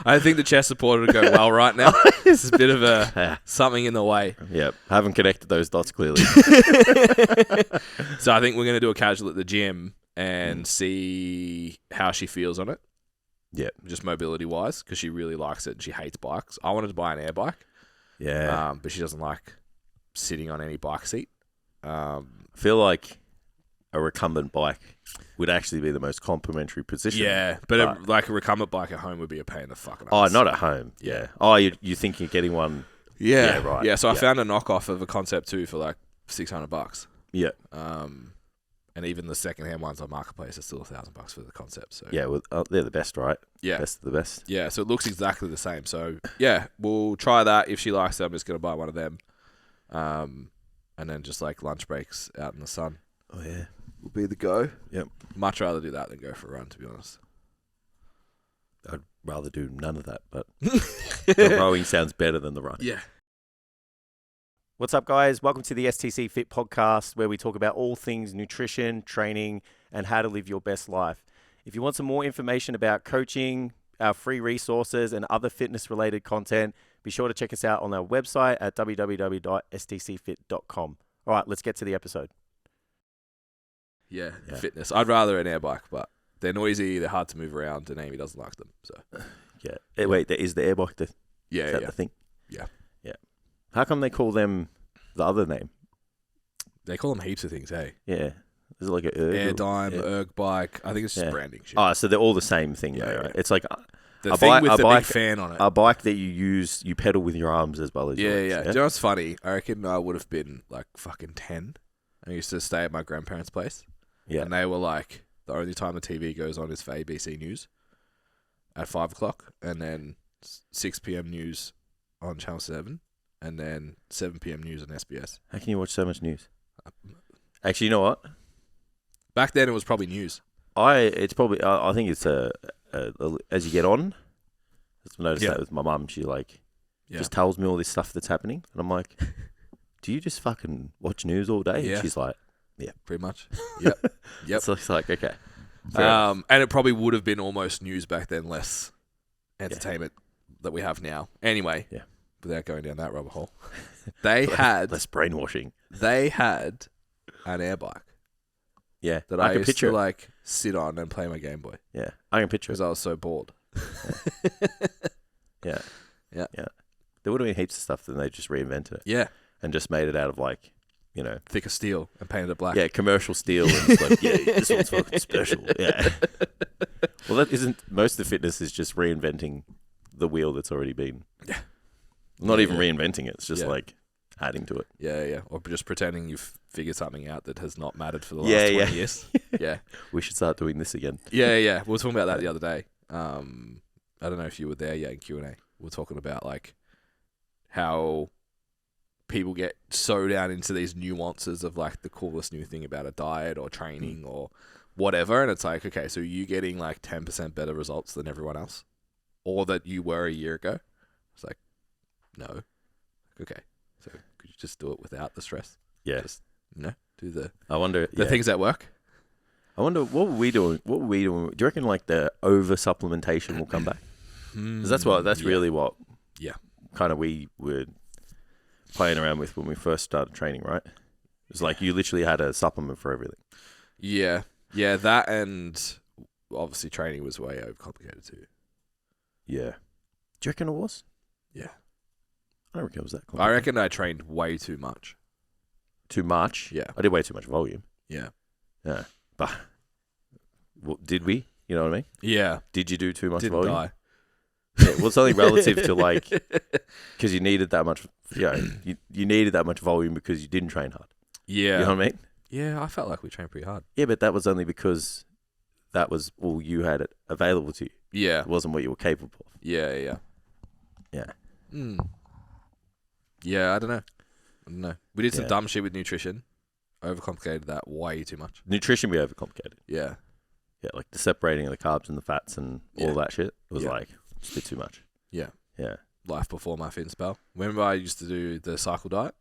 Speaker 2: I think the chest supported would go well right now. It's a bit of a something in the way.
Speaker 1: Yep. Haven't connected those dots clearly.
Speaker 2: So I think we're gonna do a casual at the gym and see how she feels on it.
Speaker 1: Yeah.
Speaker 2: Just mobility wise, because she really likes it and she hates bikes. I wanted to buy an air bike.
Speaker 1: Yeah.
Speaker 2: But she doesn't like sitting on any bike seat.
Speaker 1: I feel like a recumbent bike would actually be the most complimentary position.
Speaker 2: Yeah, but like a recumbent bike at home would be a pain in the fucking
Speaker 1: Oh,
Speaker 2: ass.
Speaker 1: not at home. Yeah. Oh, you think you're getting one?
Speaker 2: Yeah,
Speaker 1: right.
Speaker 2: Yeah, so I
Speaker 1: Yeah.
Speaker 2: found a knockoff of a Concept 2 for like $600.
Speaker 1: Yeah.
Speaker 2: And even the secondhand ones on Marketplace are still $1,000 for the Concept. So
Speaker 1: Yeah. Well, they're the best, right?
Speaker 2: yeah,
Speaker 1: Best of the best.
Speaker 2: yeah. So it looks exactly the same. So yeah, we'll try that. If she likes it, I'm just gonna buy one of them. And then just like lunch breaks out in the sun
Speaker 1: Oh yeah.
Speaker 2: will be the go.
Speaker 1: Yep.
Speaker 2: Much rather do that than go for a run, to be honest.
Speaker 1: I'd rather do none of that, but the rowing sounds better than the run.
Speaker 2: Yeah.
Speaker 1: What's up, guys? Welcome to the STCfit podcast, where we talk about all things nutrition, training, and how to live your best life. If you want some more information about coaching, our free resources, and other fitness-related content, be sure to check us out on our website at www.stcfit.com. All right, let's get to the episode.
Speaker 2: Yeah,
Speaker 1: Yeah.
Speaker 2: fitness. I'd rather an air bike, but they're noisy, they're hard to move around, and Amy doesn't like them. So
Speaker 1: Yeah. Wait, is the air bike is
Speaker 2: yeah,
Speaker 1: that
Speaker 2: yeah.
Speaker 1: the thing?
Speaker 2: Yeah.
Speaker 1: Yeah. How come they call them the other name?
Speaker 2: They call them heaps of things, hey.
Speaker 1: Yeah. Is it like a erg?
Speaker 2: Air dime,
Speaker 1: Yeah.
Speaker 2: erg bike. I think it's just
Speaker 1: Yeah.
Speaker 2: branding shit.
Speaker 1: Oh, so they're all the same thing,
Speaker 2: Yeah,
Speaker 1: though,
Speaker 2: yeah.
Speaker 1: right? It's like
Speaker 2: the
Speaker 1: a
Speaker 2: thing
Speaker 1: bike-
Speaker 2: with
Speaker 1: a
Speaker 2: the
Speaker 1: bike-
Speaker 2: big fan on it.
Speaker 1: a bike that you pedal with your arms as well as your
Speaker 2: Yeah,
Speaker 1: legs,
Speaker 2: yeah. Do you know what's funny? I reckon I would have been like fucking 10. I used to stay at my grandparents' place.
Speaker 1: Yeah.
Speaker 2: And they were like, the only time the TV goes on is for ABC News at 5 o'clock. And then 6 p.m. news on Channel 7. And then 7 p.m. news on SBS.
Speaker 1: How can you watch so much news? Actually, you know what?
Speaker 2: Back then it was probably news.
Speaker 1: I think it's as you get on. I've noticed
Speaker 2: Yeah.
Speaker 1: that with my mum. She
Speaker 2: Yeah.
Speaker 1: just tells me all this stuff that's happening, and I'm like, "Do you just fucking watch news all day?"
Speaker 2: Yeah.
Speaker 1: And she's like,
Speaker 2: Pretty much. Yep. Yep.
Speaker 1: So it's like, okay. Fair enough.
Speaker 2: And it probably would have been almost news back then, less entertainment that we have now. Anyway,
Speaker 1: Yeah.
Speaker 2: without going down that rabbit hole, they had
Speaker 1: less brainwashing.
Speaker 2: they had an air bike
Speaker 1: Yeah,
Speaker 2: that
Speaker 1: I
Speaker 2: I
Speaker 1: can
Speaker 2: used
Speaker 1: picture
Speaker 2: to
Speaker 1: it.
Speaker 2: like sit on and play my Game Boy
Speaker 1: Yeah, I can picture
Speaker 2: because
Speaker 1: it.
Speaker 2: I was so bored.
Speaker 1: Yeah,
Speaker 2: Yeah.
Speaker 1: yeah. There would have been heaps of stuff, then they just reinvented it
Speaker 2: Yeah,
Speaker 1: and just made it out of like, you know,
Speaker 2: thicker steel and painted it black.
Speaker 1: yeah, commercial steel. And it's like, yeah, this one's fucking special. Yeah. Well, that isn't most of the fitness is just reinventing the wheel that's already been.
Speaker 2: Yeah.
Speaker 1: Not even
Speaker 2: Yeah.
Speaker 1: reinventing it. It's just
Speaker 2: Yeah.
Speaker 1: like adding to it.
Speaker 2: Yeah. Or just pretending you've figured something out that has not mattered for the last
Speaker 1: Yeah,
Speaker 2: 20
Speaker 1: yeah.
Speaker 2: years. Yeah.
Speaker 1: We should start doing this again.
Speaker 2: Yeah. We were talking about that the other day. I don't know if you were there yet in Q&A. We were talking about like how people get so down into these nuances of like the coolest new thing about a diet or training or whatever. And it's like, okay, so you getting like 10% better results than everyone else or that you were a year ago? It's like, no. Okay. So could you just do it without the stress?
Speaker 1: Yeah.
Speaker 2: Just, do the
Speaker 1: I wonder.
Speaker 2: the
Speaker 1: yeah.
Speaker 2: things that work.
Speaker 1: I wonder what were we doing? What were we doing? Do you reckon like the over supplementation will come back? Because that's really what.
Speaker 2: Yeah.
Speaker 1: Kind of we were playing around with when we first started training, right? It was like you literally had a supplement for everything.
Speaker 2: Yeah, that and obviously training was way overcomplicated too.
Speaker 1: Yeah. Do you reckon it was?
Speaker 2: Yeah.
Speaker 1: I don't reckon it was that
Speaker 2: I
Speaker 1: complicated.
Speaker 2: reckon I trained way too much.
Speaker 1: Too much?
Speaker 2: Yeah.
Speaker 1: I did way too much volume.
Speaker 2: Yeah.
Speaker 1: Yeah. But did we? You know what I mean?
Speaker 2: Yeah.
Speaker 1: Did you do too much
Speaker 2: Didn't
Speaker 1: volume?
Speaker 2: die.
Speaker 1: Yeah, well, it's only relative to like, because you needed that much, you needed that much volume because you didn't train hard.
Speaker 2: Yeah.
Speaker 1: You know what I mean?
Speaker 2: Yeah, I felt like we trained pretty hard.
Speaker 1: Yeah, but that was only because that was all you had it available to you.
Speaker 2: Yeah.
Speaker 1: It wasn't what you were capable of.
Speaker 2: Yeah.
Speaker 1: Yeah.
Speaker 2: Yeah, I don't know. We did some
Speaker 1: Yeah.
Speaker 2: dumb shit with nutrition. Overcomplicated that way too much.
Speaker 1: Nutrition, we overcomplicated.
Speaker 2: Yeah.
Speaker 1: Yeah, like the separating of the carbs and the fats and all
Speaker 2: Yeah.
Speaker 1: that shit. It was
Speaker 2: Yeah.
Speaker 1: like, it's a bit too much.
Speaker 2: Yeah.
Speaker 1: Yeah.
Speaker 2: Life before my fin spell. Remember I used to do the cycle diet?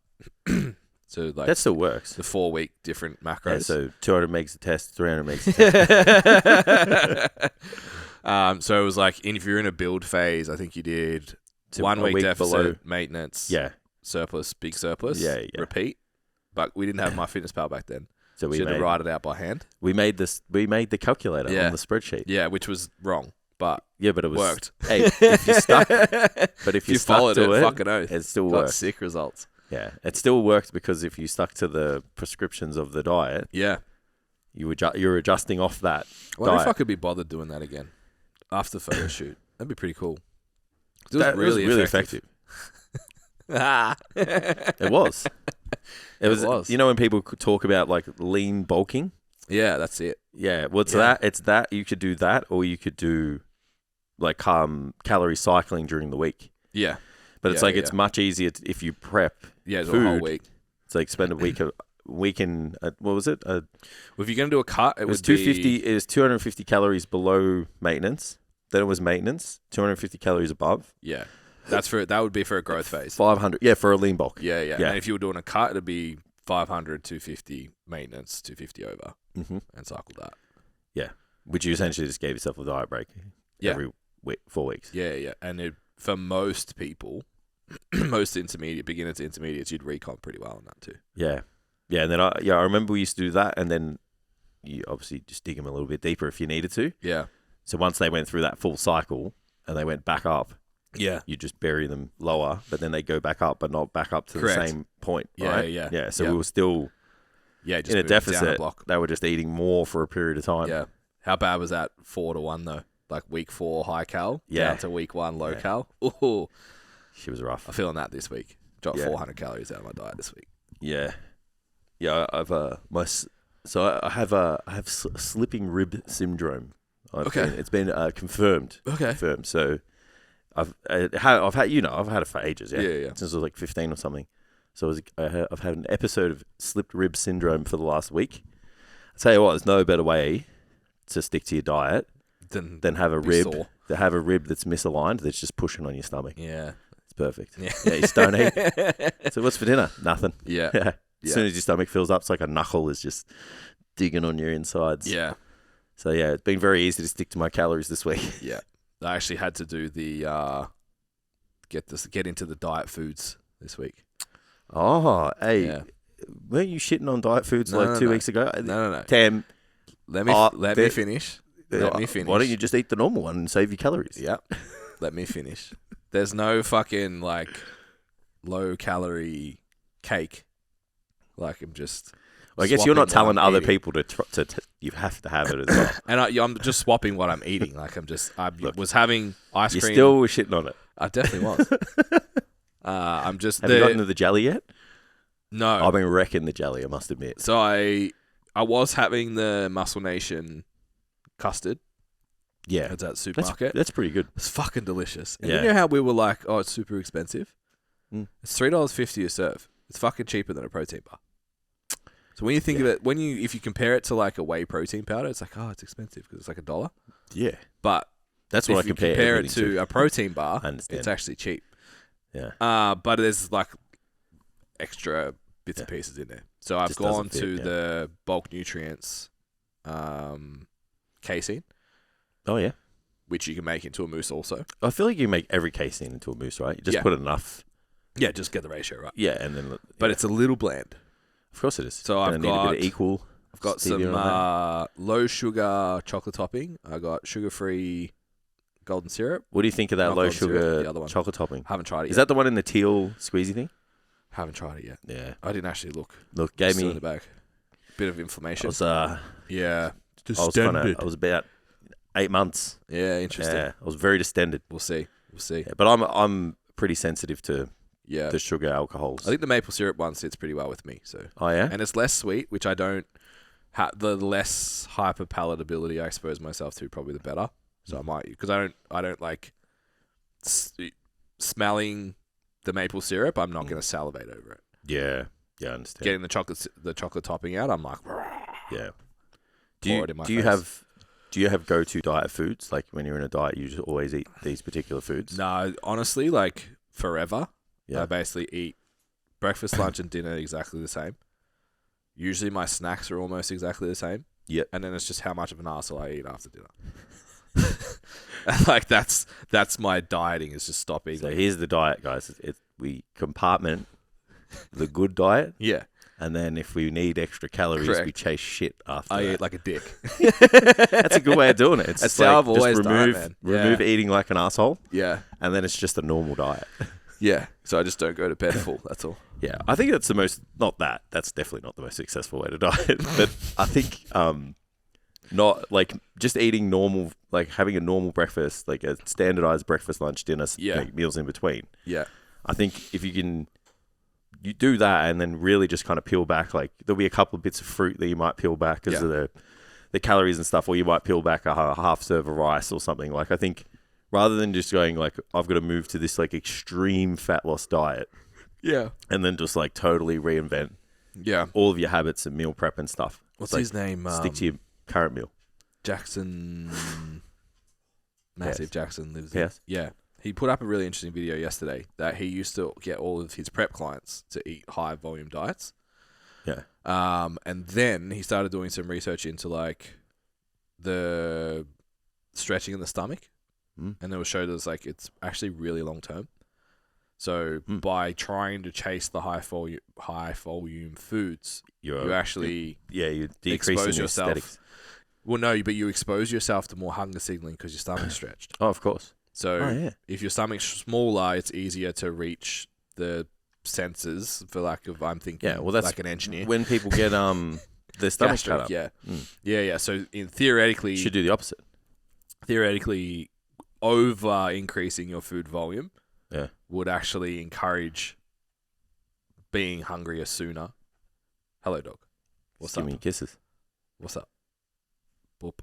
Speaker 2: So like
Speaker 1: That still works.
Speaker 2: the 4-week different macros.
Speaker 1: Yeah, so 200 megs a test, 300 megs a test.
Speaker 2: So it was like if you're in a build phase, I think you did
Speaker 1: So
Speaker 2: 1
Speaker 1: a
Speaker 2: week
Speaker 1: week
Speaker 2: deficit,
Speaker 1: below.
Speaker 2: maintenance,
Speaker 1: Yeah.
Speaker 2: surplus, big surplus,
Speaker 1: Yeah.
Speaker 2: repeat. But we didn't have my fitness pal back then.
Speaker 1: So
Speaker 2: So
Speaker 1: we
Speaker 2: you had to
Speaker 1: made,
Speaker 2: write it out by hand.
Speaker 1: we made the calculator
Speaker 2: Yeah.
Speaker 1: on the spreadsheet.
Speaker 2: Yeah, which was wrong, but
Speaker 1: Yeah, but it was
Speaker 2: worked.
Speaker 1: Hey, if you stuck, but if you stuck
Speaker 2: followed
Speaker 1: to
Speaker 2: it,
Speaker 1: it,
Speaker 2: fucking oath.
Speaker 1: it still
Speaker 2: Got
Speaker 1: worked.
Speaker 2: sick results.
Speaker 1: Yeah, it still worked because if you stuck to the prescriptions of the diet,
Speaker 2: Yeah.
Speaker 1: you're adjusting off that
Speaker 2: I wonder if
Speaker 1: diet.
Speaker 2: I could be bothered doing that again after the photo shoot. That'd be pretty cool. It was
Speaker 1: That
Speaker 2: really,
Speaker 1: was really
Speaker 2: effective.
Speaker 1: It was. It was. You know when people could talk about like lean bulking?
Speaker 2: Yeah, that's it.
Speaker 1: Yeah. Well,
Speaker 2: Yeah.
Speaker 1: it's that you could do that, or you could do like calorie cycling during the week.
Speaker 2: Yeah.
Speaker 1: But it's
Speaker 2: Yeah,
Speaker 1: like it's much easier if you prep.
Speaker 2: Yeah, do a whole
Speaker 1: food.
Speaker 2: week.
Speaker 1: It's like spend a week in what was it?
Speaker 2: Well, if you're going to do a cut,
Speaker 1: It was
Speaker 2: would
Speaker 1: 250.
Speaker 2: be...
Speaker 1: It was 250 calories below maintenance. Then it was maintenance. 250 calories above.
Speaker 2: Yeah. That would be for a growth phase.
Speaker 1: 500. Yeah, for a lean bulk.
Speaker 2: Yeah.
Speaker 1: Yeah.
Speaker 2: And if you were doing a cut, it'd be 500, 250 maintenance, 250 over,
Speaker 1: Mm-hmm.
Speaker 2: and cycle that.
Speaker 1: Which you essentially just gave yourself a diet break.
Speaker 2: Yeah.
Speaker 1: Every week, 4 weeks.
Speaker 2: Yeah. And for most people, most beginners to intermediates, you'd recomp pretty well on that too.
Speaker 1: Yeah. Yeah. And then I remember we used to do that, and then you obviously just dig them a little bit deeper if you needed to.
Speaker 2: Yeah.
Speaker 1: So once they went through that full cycle and they went back up,
Speaker 2: Yeah.
Speaker 1: you just bury them lower, but then they go back up, but not back up to
Speaker 2: Correct.
Speaker 1: the same point.
Speaker 2: Yeah,
Speaker 1: Right?
Speaker 2: yeah.
Speaker 1: Yeah. So
Speaker 2: Yeah.
Speaker 1: we were still
Speaker 2: Yeah. Just
Speaker 1: in a
Speaker 2: move down
Speaker 1: deficit.
Speaker 2: block.
Speaker 1: They were just eating more for a period of time.
Speaker 2: Yeah. How bad was that 4-1 though? Like week 4 high cal,
Speaker 1: Yeah.
Speaker 2: down to week 1 low
Speaker 1: Yeah.
Speaker 2: cal. Ooh,
Speaker 1: She was rough.
Speaker 2: I'm feeling that this week. Dropped
Speaker 1: Yeah.
Speaker 2: 400 calories out of my diet this week.
Speaker 1: Yeah. Yeah. I have slipping rib syndrome.
Speaker 2: Okay.
Speaker 1: It's been confirmed.
Speaker 2: Okay.
Speaker 1: Confirmed. So I've had it for ages. Yeah.
Speaker 2: Yeah.
Speaker 1: Since I was like 15 or something. So I've had an episode of slipped rib syndrome for the last week. I tell you what, there's no better way to stick to your diet than have a
Speaker 2: be
Speaker 1: rib.
Speaker 2: sore.
Speaker 1: To have a rib that's misaligned, that's just pushing on your stomach.
Speaker 2: Yeah.
Speaker 1: It's perfect.
Speaker 2: Yeah.
Speaker 1: Yeah, you just don't eat. So what's for dinner? Nothing.
Speaker 2: Yeah.
Speaker 1: Yeah. As
Speaker 2: Yeah.
Speaker 1: soon as your stomach fills up, it's like a knuckle is just digging on your insides.
Speaker 2: Yeah.
Speaker 1: So yeah, it's been very easy to stick to my calories this week.
Speaker 2: Yeah. I actually had to do the get into the diet foods this week.
Speaker 1: Oh, hey,
Speaker 2: Yeah.
Speaker 1: weren't you shitting on diet foods
Speaker 2: No,
Speaker 1: like
Speaker 2: no,
Speaker 1: 2
Speaker 2: no.
Speaker 1: weeks ago?
Speaker 2: No.
Speaker 1: Tam,
Speaker 2: Let me finish. Let me finish.
Speaker 1: Why don't you just eat the normal one and save your calories?
Speaker 2: Yep. Let me finish. There's no fucking like low calorie cake. Like I'm just.
Speaker 1: Well, I guess you're not
Speaker 2: swapping
Speaker 1: telling
Speaker 2: what I'm
Speaker 1: other
Speaker 2: eating.
Speaker 1: people to you have to have it as well.
Speaker 2: And I'm just swapping what I'm eating. Like I was having ice
Speaker 1: You
Speaker 2: cream.
Speaker 1: still were shitting on it.
Speaker 2: I definitely was. I'm just.
Speaker 1: Have you gotten to the jelly yet?
Speaker 2: No.
Speaker 1: I've been wrecking the jelly, I must admit.
Speaker 2: So I was having the Muscle Nation custard.
Speaker 1: Yeah.
Speaker 2: It's at the supermarket.
Speaker 1: That's pretty good.
Speaker 2: It's fucking delicious. And
Speaker 1: Yeah.
Speaker 2: you know how we were like, oh, it's super expensive?
Speaker 1: Mm.
Speaker 2: It's $3.50 a serve. It's fucking cheaper than a protein bar. So when you think of it, if you compare it to like a whey protein powder, it's like, oh, it's expensive because it's like $1.
Speaker 1: Yeah.
Speaker 2: But
Speaker 1: That's what
Speaker 2: if
Speaker 1: I
Speaker 2: you
Speaker 1: compare
Speaker 2: compare it
Speaker 1: everything
Speaker 2: to a protein bar,
Speaker 1: I understand.
Speaker 2: it's actually cheap.
Speaker 1: Yeah.
Speaker 2: But there's like extra bits and pieces in there. So I've
Speaker 1: Just doesn't
Speaker 2: gone
Speaker 1: fit,
Speaker 2: to
Speaker 1: yeah.
Speaker 2: the bulk nutrients casein,
Speaker 1: Oh, yeah.
Speaker 2: which you can make into a mousse also.
Speaker 1: I feel like you make every casein into a mousse, right? You just
Speaker 2: Yeah.
Speaker 1: put enough.
Speaker 2: Yeah, just get the ratio right.
Speaker 1: Yeah, and then...
Speaker 2: But it's a little bland.
Speaker 1: Of course it is.
Speaker 2: So
Speaker 1: Gonna
Speaker 2: I've
Speaker 1: need a
Speaker 2: got-
Speaker 1: bit of equal.
Speaker 2: I've got
Speaker 1: stevia
Speaker 2: some
Speaker 1: on
Speaker 2: low sugar chocolate topping. I got sugar free golden syrup.
Speaker 1: What do you think of that
Speaker 2: Not
Speaker 1: low
Speaker 2: golden syrup, the
Speaker 1: sugar
Speaker 2: other one.
Speaker 1: chocolate topping?
Speaker 2: Haven't tried it yet.
Speaker 1: Is that the one in the teal squeezy thing?
Speaker 2: Haven't tried it yet.
Speaker 1: Yeah.
Speaker 2: I didn't actually look.
Speaker 1: Look, gave
Speaker 2: Still in
Speaker 1: me...
Speaker 2: the bag. Bit of
Speaker 1: I
Speaker 2: inflammation.
Speaker 1: was,
Speaker 2: Yeah.
Speaker 1: I was about 8 months.
Speaker 2: Yeah, interesting.
Speaker 1: Yeah, I was very distended.
Speaker 2: We'll see.
Speaker 1: Yeah, but I'm pretty sensitive to
Speaker 2: Yeah.
Speaker 1: the sugar alcohols.
Speaker 2: I think the maple syrup one sits pretty well with me. So,
Speaker 1: Oh yeah.
Speaker 2: and it's less sweet, which I don't have. The less hyper palatability I expose myself to, probably the better. So I might, because I don't like smelling the maple syrup. I'm not going to salivate over it.
Speaker 1: Yeah. Yeah, I understand.
Speaker 2: Getting the chocolate topping out, I'm like,
Speaker 1: Yeah.
Speaker 2: pour it in my
Speaker 1: Do you
Speaker 2: face.
Speaker 1: have go-to diet foods? Like when you're in a diet, you just always eat these particular foods?
Speaker 2: No, honestly, like forever.
Speaker 1: Yeah.
Speaker 2: I basically eat breakfast, lunch, and dinner exactly the same. Usually my snacks are almost exactly the same.
Speaker 1: Yep.
Speaker 2: And then it's just how much of an arsehole I eat after dinner. Like that's my dieting, is just stop eating.
Speaker 1: So here's the diet, guys. We compartment the good diet,
Speaker 2: Yeah.
Speaker 1: and then if we need extra calories,
Speaker 2: Correct.
Speaker 1: we chase shit after
Speaker 2: I
Speaker 1: that.
Speaker 2: eat like a dick.
Speaker 1: That's a good way of doing it. It's
Speaker 2: That's
Speaker 1: just like,
Speaker 2: how I've
Speaker 1: just
Speaker 2: always done it,
Speaker 1: remove,
Speaker 2: man.
Speaker 1: remove
Speaker 2: Yeah.
Speaker 1: eating like an asshole,
Speaker 2: Yeah.
Speaker 1: and then it's just a normal diet.
Speaker 2: Yeah. So I just don't go to bed full, that's all.
Speaker 1: Yeah, I think that's the most, that's definitely not the most successful way to diet, but I think not like just eating normal, like having a normal breakfast, like a standardized breakfast, lunch, dinner,
Speaker 2: Yeah.
Speaker 1: like meals in between.
Speaker 2: Yeah.
Speaker 1: I think if you do that and then really just kind of peel back, like there'll be a couple of bits of fruit that you might peel back because of the calories and stuff, or you might peel back a half serve of rice or something. Like I think rather than just going like, I've got to move to this like extreme fat loss diet,
Speaker 2: Yeah.
Speaker 1: and then just like totally reinvent
Speaker 2: Yeah.
Speaker 1: all of your habits and meal prep and stuff.
Speaker 2: What's
Speaker 1: Like,
Speaker 2: his name?
Speaker 1: Stick to your current meal.
Speaker 2: Jackson. Massive
Speaker 1: Yes.
Speaker 2: Jackson lives
Speaker 1: Yes.
Speaker 2: Yeah. He put up a really interesting video yesterday that he used to get all of his prep clients to eat high volume diets.
Speaker 1: Yeah.
Speaker 2: And then he started doing some research into like the stretching in the stomach.
Speaker 1: Mm.
Speaker 2: And it was showed as like it's actually really long term. So by trying to chase the high volume foods, you actually
Speaker 1: you're decreasing
Speaker 2: expose
Speaker 1: the
Speaker 2: yourself.
Speaker 1: aesthetics.
Speaker 2: Well, no, but you expose yourself to more hunger signaling because your stomach's stretched.
Speaker 1: Oh, of course.
Speaker 2: So if your stomach's smaller, it's easier to reach the senses, for lack of, I'm thinking,
Speaker 1: Yeah, well, that's
Speaker 2: like an engineer.
Speaker 1: when people get their stomach cut up.
Speaker 2: Yeah. Yeah. So theoretically,
Speaker 1: You should do the opposite.
Speaker 2: over increasing your food volume
Speaker 1: Yeah.
Speaker 2: would actually encourage being hungrier sooner. Hello, dog. What's
Speaker 1: Just give
Speaker 2: up?
Speaker 1: me kisses.
Speaker 2: What's up? Boop.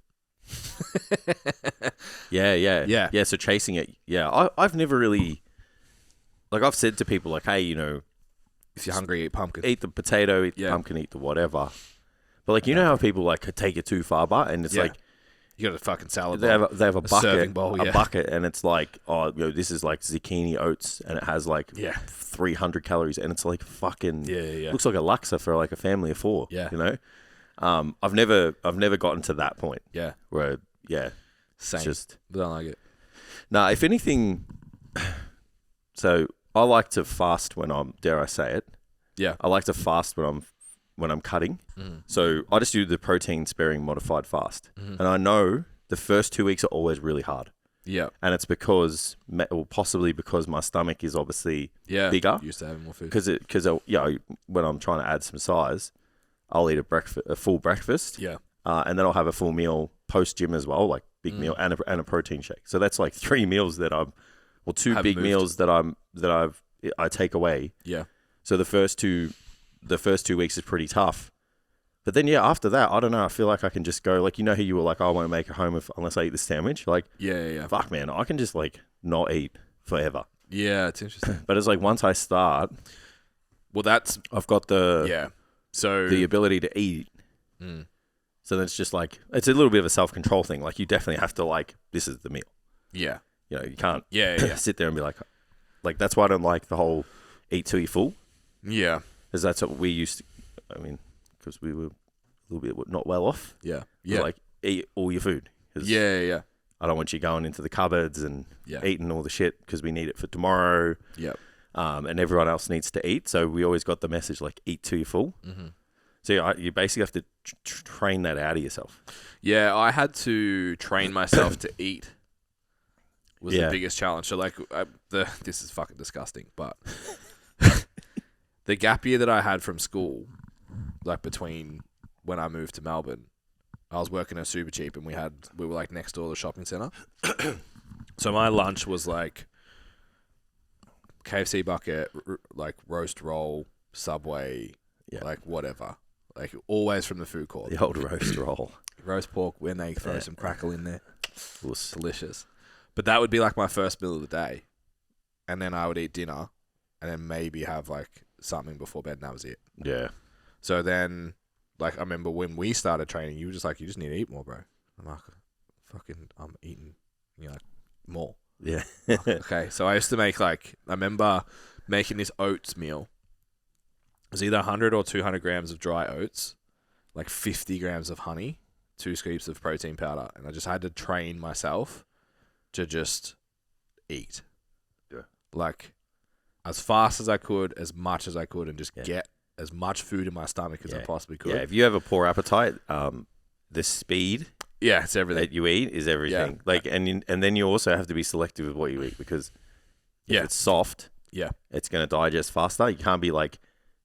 Speaker 1: Yeah. So chasing it. Yeah. I've never really, like I've said to people like, hey,
Speaker 2: If you're hungry, eat pumpkin.
Speaker 1: eat the potato, eat the pumpkin, eat the whatever. But like, you know how people like take it too far, but and it's like,
Speaker 2: you got a fucking salad
Speaker 1: they
Speaker 2: bowl.
Speaker 1: have a
Speaker 2: serving bowl,
Speaker 1: a bucket, and it's like, oh, this is like zucchini oats, and it has like 300 calories, and it's like fucking looks like a laksa for like a family of 4.
Speaker 2: Yeah.
Speaker 1: I've never gotten to that point.
Speaker 2: Yeah.
Speaker 1: Where,
Speaker 2: Same.
Speaker 1: it's just,
Speaker 2: But I don't like it.
Speaker 1: nah, if anything, So I like to fast when I'm, dare I say it?
Speaker 2: Yeah.
Speaker 1: I like to fast when I'm cutting. So I just do the protein sparing modified fast. And I know the first 2 weeks are always really hard.
Speaker 2: Yeah.
Speaker 1: And it's because, or possibly because my stomach is obviously bigger.
Speaker 2: Used to having more food.
Speaker 1: Because when I'm trying to add some size, I'll eat a full breakfast.
Speaker 2: Yeah.
Speaker 1: And then I'll have a full meal post gym as well, like big meal and a protein shake. So that's like 3 meals that two big meals that I take away.
Speaker 2: Yeah.
Speaker 1: So the first 2 weeks is pretty tough. But then, after that, I don't know. I feel like I can just go, like, how you were like, I won't make it home unless I eat the sandwich. Like, fuck, man, I can just, like, not eat forever.
Speaker 2: Yeah, it's interesting.
Speaker 1: But it's like once I start, I've got the ability to eat. So then it's just like, it's a little bit of a self-control thing. Like, you definitely have to, like, this is the meal.
Speaker 2: Yeah.
Speaker 1: You can't sit there and be like, that's why I don't like the whole eat till you're full.
Speaker 2: Yeah.
Speaker 1: Because that's what we used to, because we were a little bit not well off.
Speaker 2: Yeah.
Speaker 1: Yeah. Like, eat all your food.
Speaker 2: Yeah.
Speaker 1: I don't want you going into the cupboards and eating all the shit because we need it for tomorrow.
Speaker 2: Yeah.
Speaker 1: And everyone else needs to eat. So we always got the message, like, eat till you're full. So you basically have to train that out of yourself. Yeah,
Speaker 2: I had to train myself to eat. Was the biggest challenge. So, like, this is fucking disgusting, but the gap year that I had from school, like between when I moved to Melbourne, I was working at Super Cheap and we were like next door to the shopping centre. So my lunch was like KFC bucket, like roast roll, Subway, like whatever. Like always from the food court.
Speaker 1: The old roast roll.
Speaker 2: Roast pork when they throw some crackle in there. Delicious. But that would be like my first meal of the day. And then I would eat dinner and then maybe have like something before bed and that was it.
Speaker 1: Yeah.
Speaker 2: So then, like, I remember when we started training, you were just like, you just need to eat more, bro. I'm like, I'm eating, more.
Speaker 1: Yeah.
Speaker 2: Okay. So I used to make I remember making this oats meal. It was either 100 or 200 grams of dry oats, like 50 grams of honey, 2 scoops of protein powder. And I just had to train myself to just eat.
Speaker 1: Yeah.
Speaker 2: Like, as fast as I could, as much as I could, and just get as much food in my stomach as I possibly could.
Speaker 1: Yeah, if you have a poor appetite, the speed
Speaker 2: it's everything
Speaker 1: that you eat is everything. And then you also have to be selective with what you eat because if it's soft, it's going to digest faster. You can't be like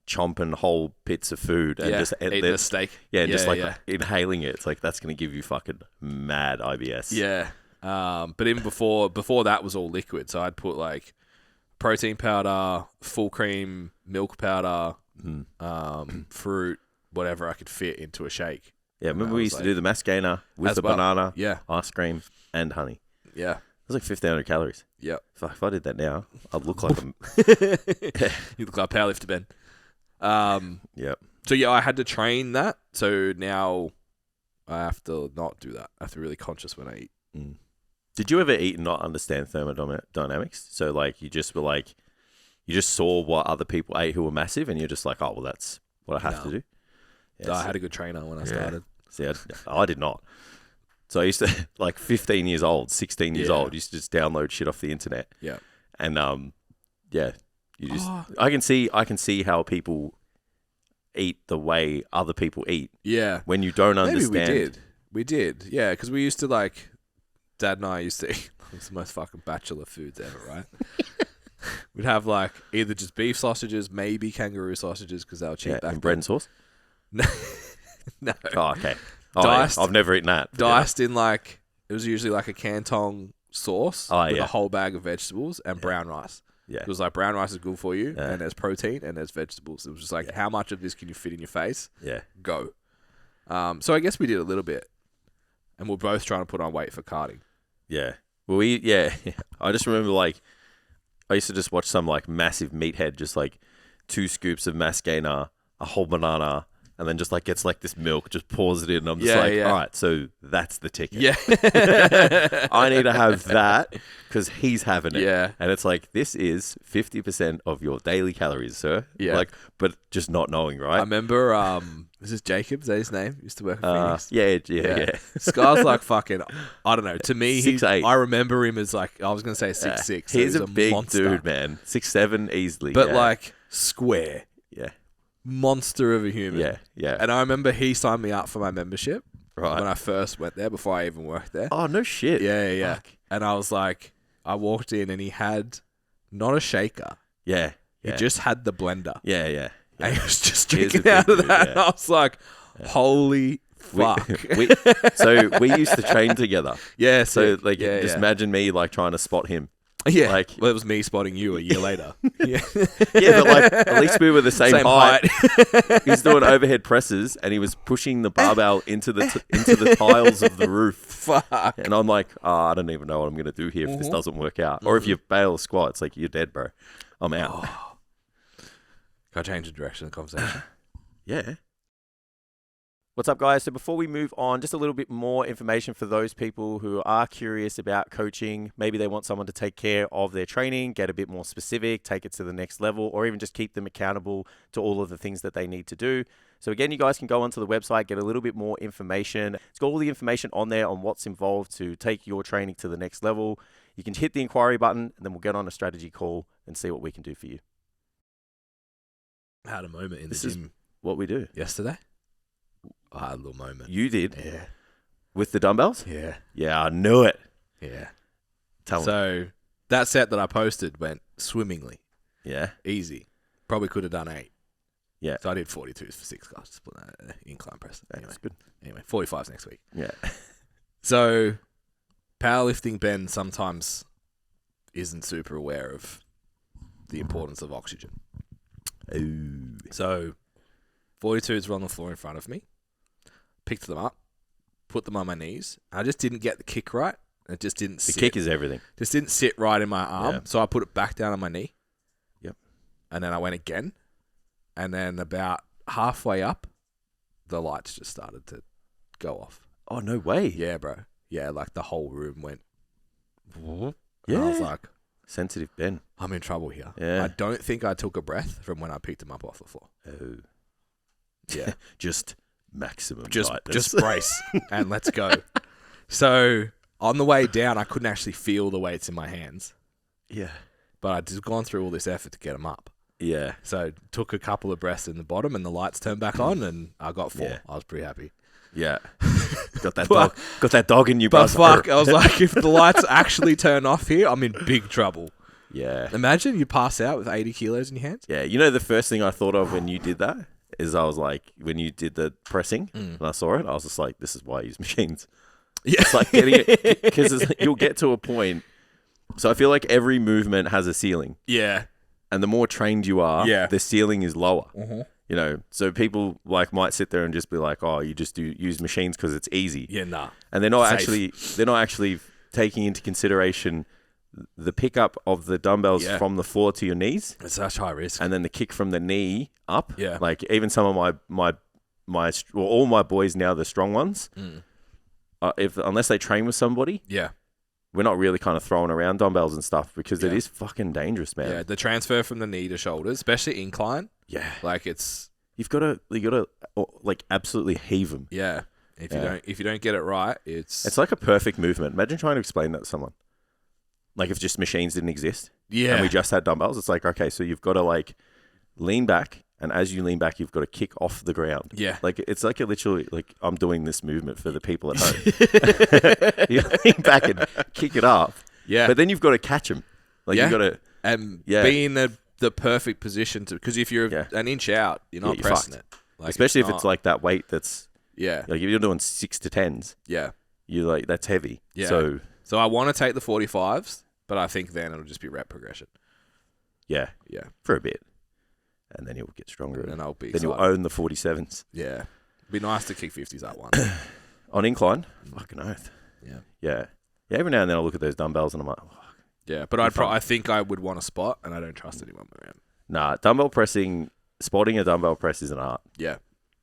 Speaker 1: chomping whole bits of food and just
Speaker 2: eating a steak.
Speaker 1: Inhaling it. It's like that's going to give you fucking mad IBS.
Speaker 2: Yeah. But even before that was all liquid. So I'd put like protein powder, full cream milk powder, fruit, whatever I could fit into a shake.
Speaker 1: Yeah, remember we used to do the mass gainer with the banana, ice cream, and honey.
Speaker 2: Yeah.
Speaker 1: It was like 1,500 calories.
Speaker 2: Yeah.
Speaker 1: If I did that now, I'd look like a...
Speaker 2: You look like a powerlifter, Ben.
Speaker 1: Yeah.
Speaker 2: So, I had to train that. So now I have to not do that. I have to be really conscious when I eat.
Speaker 1: Did you ever eat and not understand thermodynamics? So, like, you just were like... You just saw what other people ate who were massive, and you're just like, oh, well, that's what I have to do. Yeah,
Speaker 2: I had a good trainer when I started.
Speaker 1: See, I did not. So I used to, like 15 years old, 16 years old, used to just download shit off the internet.
Speaker 2: Yeah.
Speaker 1: And, you just, I can see how people eat the way other people eat.
Speaker 2: Yeah.
Speaker 1: When you don't understand.
Speaker 2: Maybe we did. Yeah. Because we used to Dad and I used to eat the most fucking bachelor foods ever, right? We'd have like either just beef sausages, maybe kangaroo sausages because they were cheap back then.
Speaker 1: And bread and sauce?
Speaker 2: No.
Speaker 1: Oh, okay.
Speaker 2: Diced,
Speaker 1: I've never eaten that.
Speaker 2: Diced in it was usually like a Canton sauce with a whole bag of vegetables and brown rice. Yeah. It was like brown rice is good for you and there's protein and there's vegetables. It was just like how much of this can you fit in your face?
Speaker 1: Yeah.
Speaker 2: Go. So I guess we did a little bit and we're both trying to put on weight for karting.
Speaker 1: Yeah. Well, I just remember I used to just watch some like massive meathead, just like 2 scoops of mass gainer, a whole banana, and then just like gets like this milk, just pours it in. And I'm just all right, so that's the ticket.
Speaker 2: Yeah.
Speaker 1: I need to have that because he's having it.
Speaker 2: Yeah.
Speaker 1: And it's like, this is 50% of your daily calories, sir.
Speaker 2: Yeah.
Speaker 1: Like, but just not knowing, right?
Speaker 2: I remember, this is Jacob, is that his name? Used to work at Phoenix.
Speaker 1: Yeah.
Speaker 2: This guy's like fucking, I don't know. To me,
Speaker 1: 6'8".
Speaker 2: I remember him as like, I was going to say 6'6". So
Speaker 1: He's a big
Speaker 2: monster.
Speaker 1: dude, man. 6'7" easily.
Speaker 2: But like, square.
Speaker 1: Yeah.
Speaker 2: Monster of a human.
Speaker 1: Yeah.
Speaker 2: And I remember he signed me up for my membership
Speaker 1: Right.
Speaker 2: when I first went there, before I even worked there.
Speaker 1: Oh, no shit.
Speaker 2: Yeah.
Speaker 1: Fuck.
Speaker 2: And I was like, I walked in and he had not a shaker.
Speaker 1: Yeah.
Speaker 2: He just had the blender.
Speaker 1: Yeah.
Speaker 2: And he was just
Speaker 1: He is a
Speaker 2: drinking out
Speaker 1: big
Speaker 2: of that.
Speaker 1: dude,
Speaker 2: And I was like, holy fuck.
Speaker 1: So we used to train together.
Speaker 2: Yeah.
Speaker 1: So
Speaker 2: sick.
Speaker 1: like, just imagine me like trying to spot him.
Speaker 2: Yeah.
Speaker 1: like-
Speaker 2: Well, it was me spotting you a year later. Yeah.
Speaker 1: Yeah, but like at least we were the same height. He's doing overhead presses, and he was pushing the barbell into the tiles of the roof.
Speaker 2: Fuck.
Speaker 1: And I'm like, I don't even know what I'm gonna do here if this doesn't work out. Or if you fail a squat, it's like you're dead, bro. I'm out.
Speaker 2: Can I change the direction of the conversation?
Speaker 1: Yeah. What's up, guys? So before we move on, just a little bit more information for those people who are curious about coaching. Maybe they want someone to take care of their training, get a bit more specific, take it to the next level, or even just keep them accountable to all of the things that they need to do. So again, you guys can go onto the website, get a little bit more information. It's got all the information on there on what's involved to take your training to the next level. You can hit the inquiry button, and then we'll get on a strategy call and see what we can do for you.
Speaker 2: I had a moment in the
Speaker 1: This is
Speaker 2: gym
Speaker 1: what we do.
Speaker 2: yesterday. I had a little moment.
Speaker 1: You did?
Speaker 2: Yeah.
Speaker 1: With the dumbbells?
Speaker 2: Yeah.
Speaker 1: Yeah, I knew it.
Speaker 2: Yeah.
Speaker 1: Tell me.
Speaker 2: So that set that I posted went swimmingly.
Speaker 1: Yeah.
Speaker 2: Easy. Probably could have done 8.
Speaker 1: Yeah.
Speaker 2: So I did 42s for 6 guys. Split that incline press.
Speaker 1: That's
Speaker 2: Anyway.
Speaker 1: good.
Speaker 2: Anyway, 45s next week.
Speaker 1: Yeah.
Speaker 2: So powerlifting Ben sometimes isn't super aware of the importance of oxygen.
Speaker 1: Ooh.
Speaker 2: So 42s were on the floor in front of me. Picked them up, put them on my knees. I just didn't get the kick right. It just didn't
Speaker 1: The
Speaker 2: sit.
Speaker 1: kick is everything.
Speaker 2: Just didn't sit right in my arm.
Speaker 1: Yeah.
Speaker 2: So I put it back down on my knee.
Speaker 1: Yep.
Speaker 2: And then I went again. And then about halfway up, the lights just started to go off.
Speaker 1: Oh, no way.
Speaker 2: Yeah, bro. Yeah, like the whole room went. And
Speaker 1: Yeah.
Speaker 2: I was like,
Speaker 1: Sensitive Ben.
Speaker 2: I'm in trouble here.
Speaker 1: Yeah.
Speaker 2: I don't think I took a breath from when I picked him up off the floor.
Speaker 1: Oh.
Speaker 2: Yeah.
Speaker 1: Just maximum
Speaker 2: just
Speaker 1: tightness.
Speaker 2: brace and let's go. So on the way down, I couldn't actually feel the weights in my hands,
Speaker 1: Yeah.
Speaker 2: but I'd just gone through all this effort to get them up.
Speaker 1: Yeah.
Speaker 2: So took a couple of breaths in the bottom, and the lights turned back on, and I got 4.
Speaker 1: Yeah.
Speaker 2: I was pretty happy.
Speaker 1: Yeah. Got that
Speaker 2: But-
Speaker 1: dog. Got that dog in you,
Speaker 2: But
Speaker 1: buzz.
Speaker 2: fuck, I was like, if the lights actually turn off here, I'm in big trouble.
Speaker 1: Yeah.
Speaker 2: Imagine you pass out with 80 kilos in your hands.
Speaker 1: Yeah. You know, the first thing I thought of when you did that is I was like, when you did the pressing and I saw it, I was just like, this is why I use machines.
Speaker 2: Yeah.
Speaker 1: It's like getting it, because you'll get to a point. So I feel like every movement has a ceiling.
Speaker 2: Yeah.
Speaker 1: And the more trained you are,
Speaker 2: Yeah.
Speaker 1: the ceiling is lower.
Speaker 2: Mm-hmm.
Speaker 1: You know, so people like might sit there and just be like, "Oh, you just use machines because it's easy,"
Speaker 2: Yeah, nah.
Speaker 1: and they're not
Speaker 2: Safe.
Speaker 1: actually taking into consideration the pickup of the dumbbells
Speaker 2: Yeah.
Speaker 1: from the floor to your knees,
Speaker 2: It's such high risk.
Speaker 1: and then the kick from the knee up.
Speaker 2: Yeah.
Speaker 1: Like even some of all my boys now, the strong ones, unless they train with somebody,
Speaker 2: Yeah.
Speaker 1: we're not really kind of throwing around dumbbells and stuff because it
Speaker 2: Yeah.
Speaker 1: is fucking dangerous, man.
Speaker 2: Yeah, the transfer from the knee to shoulders, especially incline,
Speaker 1: Yeah.
Speaker 2: like it's
Speaker 1: You gotta like absolutely heave them.
Speaker 2: yeah. If
Speaker 1: Yeah.
Speaker 2: you don't get it right,
Speaker 1: It's like a perfect movement. Imagine trying to explain that to someone. Like if just machines didn't exist
Speaker 2: yeah.
Speaker 1: and we just had dumbbells, it's like, okay, so you've got to like lean back, and as you lean back, you've got to kick off the ground.
Speaker 2: Yeah.
Speaker 1: Like it's like literally like I'm doing this movement for the people at home. You lean back and kick it up,
Speaker 2: Yeah.
Speaker 1: but then you've got to catch them. Like
Speaker 2: Yeah.
Speaker 1: you've got to,
Speaker 2: And
Speaker 1: Yeah.
Speaker 2: be in the perfect position to, because if you're
Speaker 1: Yeah.
Speaker 2: an inch out, you're not
Speaker 1: you're
Speaker 2: pressing
Speaker 1: fucked.
Speaker 2: it. Like,
Speaker 1: especially if it's
Speaker 2: not.
Speaker 1: like that weight that's
Speaker 2: Yeah.
Speaker 1: like if you're doing 6 to 10s,
Speaker 2: Yeah.
Speaker 1: you're like that's heavy.
Speaker 2: Yeah.
Speaker 1: So
Speaker 2: So I want to take the 45s, but I think then it'll just be rep progression.
Speaker 1: yeah,
Speaker 2: Yeah.
Speaker 1: for a bit, and then you'll get stronger.
Speaker 2: And I'll be
Speaker 1: Then you'll
Speaker 2: excited.
Speaker 1: own the 47s.
Speaker 2: Yeah. Be nice to kick 50s up one.
Speaker 1: On incline, fucking oath.
Speaker 2: Yeah.
Speaker 1: Yeah. Yeah, every now and then I look at those dumbbells and I'm like, oh.
Speaker 2: Yeah. But I think I would want a spot, and I don't trust anyone around.
Speaker 1: Nah, dumbbell pressing, spotting a dumbbell press is an art.
Speaker 2: Yeah.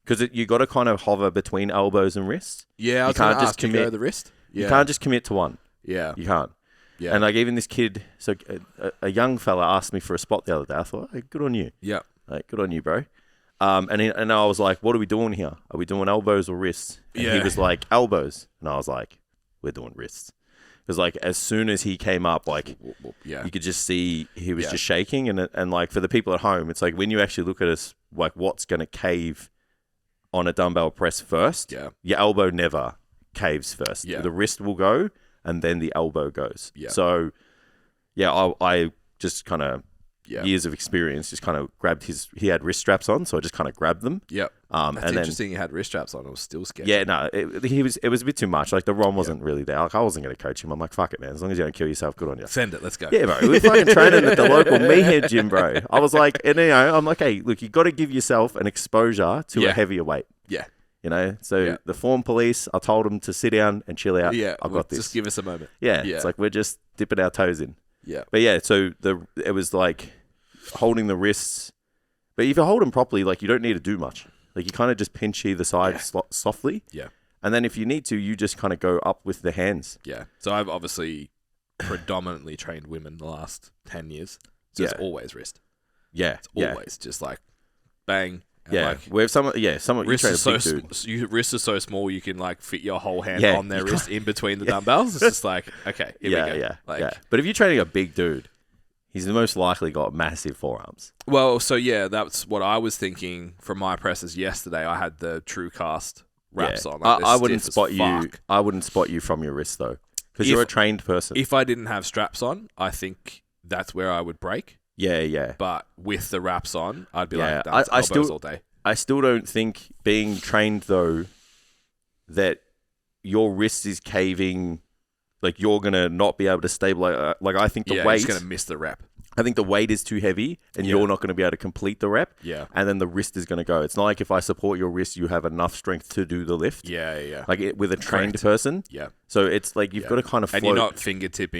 Speaker 1: because you got to kind of hover between elbows and wrists.
Speaker 2: Yeah, I was
Speaker 1: can't
Speaker 2: going to
Speaker 1: just
Speaker 2: ask, do you
Speaker 1: commit-
Speaker 2: go the wrist? Yeah.
Speaker 1: You can't just commit to one.
Speaker 2: Yeah.
Speaker 1: You can't.
Speaker 2: Yeah.
Speaker 1: And like even this kid, so a young fella asked me for a spot the other day. I thought, hey, good on you.
Speaker 2: Yeah.
Speaker 1: Like, good on you, bro. And I was like, what are we doing here? Are we doing elbows or wrists? And he was like, elbows. And I was like, we're doing wrists. Because like as soon as he came up, like you could just see he was just shaking. And like for the people at home, it's like when you actually look at us, like what's going to cave on a dumbbell press first, your elbow never caves first.
Speaker 2: Yeah.
Speaker 1: The wrist will go and then the elbow goes.
Speaker 2: Yeah.
Speaker 1: So I just kind of years of experience just kind of grabbed he had wrist straps on, so I just kind of grabbed them.
Speaker 2: Yep.
Speaker 1: And
Speaker 2: That's
Speaker 1: then,
Speaker 2: interesting. You had wrist straps on. I was still scared.
Speaker 1: yeah, no, it was a bit too much. Like the ROM wasn't really there. Like I wasn't going to coach him. I'm like, fuck it, man. As long as you don't kill yourself, good on you.
Speaker 2: Send it. Let's go.
Speaker 1: Yeah, bro. We were fucking training at the local meathead gym, bro. I was like, and I'm like, hey, look, you got to give yourself an exposure to a heavier weight.
Speaker 2: Yeah.
Speaker 1: So the form police, I told them to sit down and chill out.
Speaker 2: Yeah.
Speaker 1: I got this.
Speaker 2: Just give us a moment.
Speaker 1: Yeah. It's like we're just dipping our toes in.
Speaker 2: Yeah.
Speaker 1: But yeah, so it was like holding the wrists. But if you hold them properly, like you don't need to do much. Like you kind of just pinch either side softly.
Speaker 2: Yeah.
Speaker 1: And then if you need to, you just kind of go up with the hands.
Speaker 2: Yeah. So I've obviously predominantly trained women the last 10 years. So it's always wrist.
Speaker 1: Yeah.
Speaker 2: It's always just like bang. And
Speaker 1: Yeah.
Speaker 2: like,
Speaker 1: Where someone you train a big dude.
Speaker 2: wrists are so small you can like fit your whole hand
Speaker 1: Yeah,
Speaker 2: on their wrist in between the dumbbells. It's just like, okay, here we go.
Speaker 1: Yeah. But if you're training a big dude, he's the most likely got massive forearms.
Speaker 2: Well, so yeah, that's what I was thinking from my presses yesterday. I had the TrueCast wraps on. Like,
Speaker 1: I wouldn't spot you. I wouldn't spot you from your wrist though, because you're a trained person.
Speaker 2: If I didn't have straps on, I think that's where I would break.
Speaker 1: Yeah.
Speaker 2: But with the wraps on, I'd be like, that's elbows all day.
Speaker 1: I still don't think being trained though that your wrist is caving. Like you're gonna not be able to stabilize. Like I think the weight.
Speaker 2: You're gonna miss the rep.
Speaker 1: I think the weight is too heavy, and you're not going to be able to complete the rep.
Speaker 2: Yeah.
Speaker 1: And then the wrist is going to go. It's not like if I support your wrist, you have enough strength to do the lift.
Speaker 2: Yeah.
Speaker 1: Like with a trained person.
Speaker 2: Yeah.
Speaker 1: So it's like you've got to kind of float.
Speaker 2: And you're not fingertip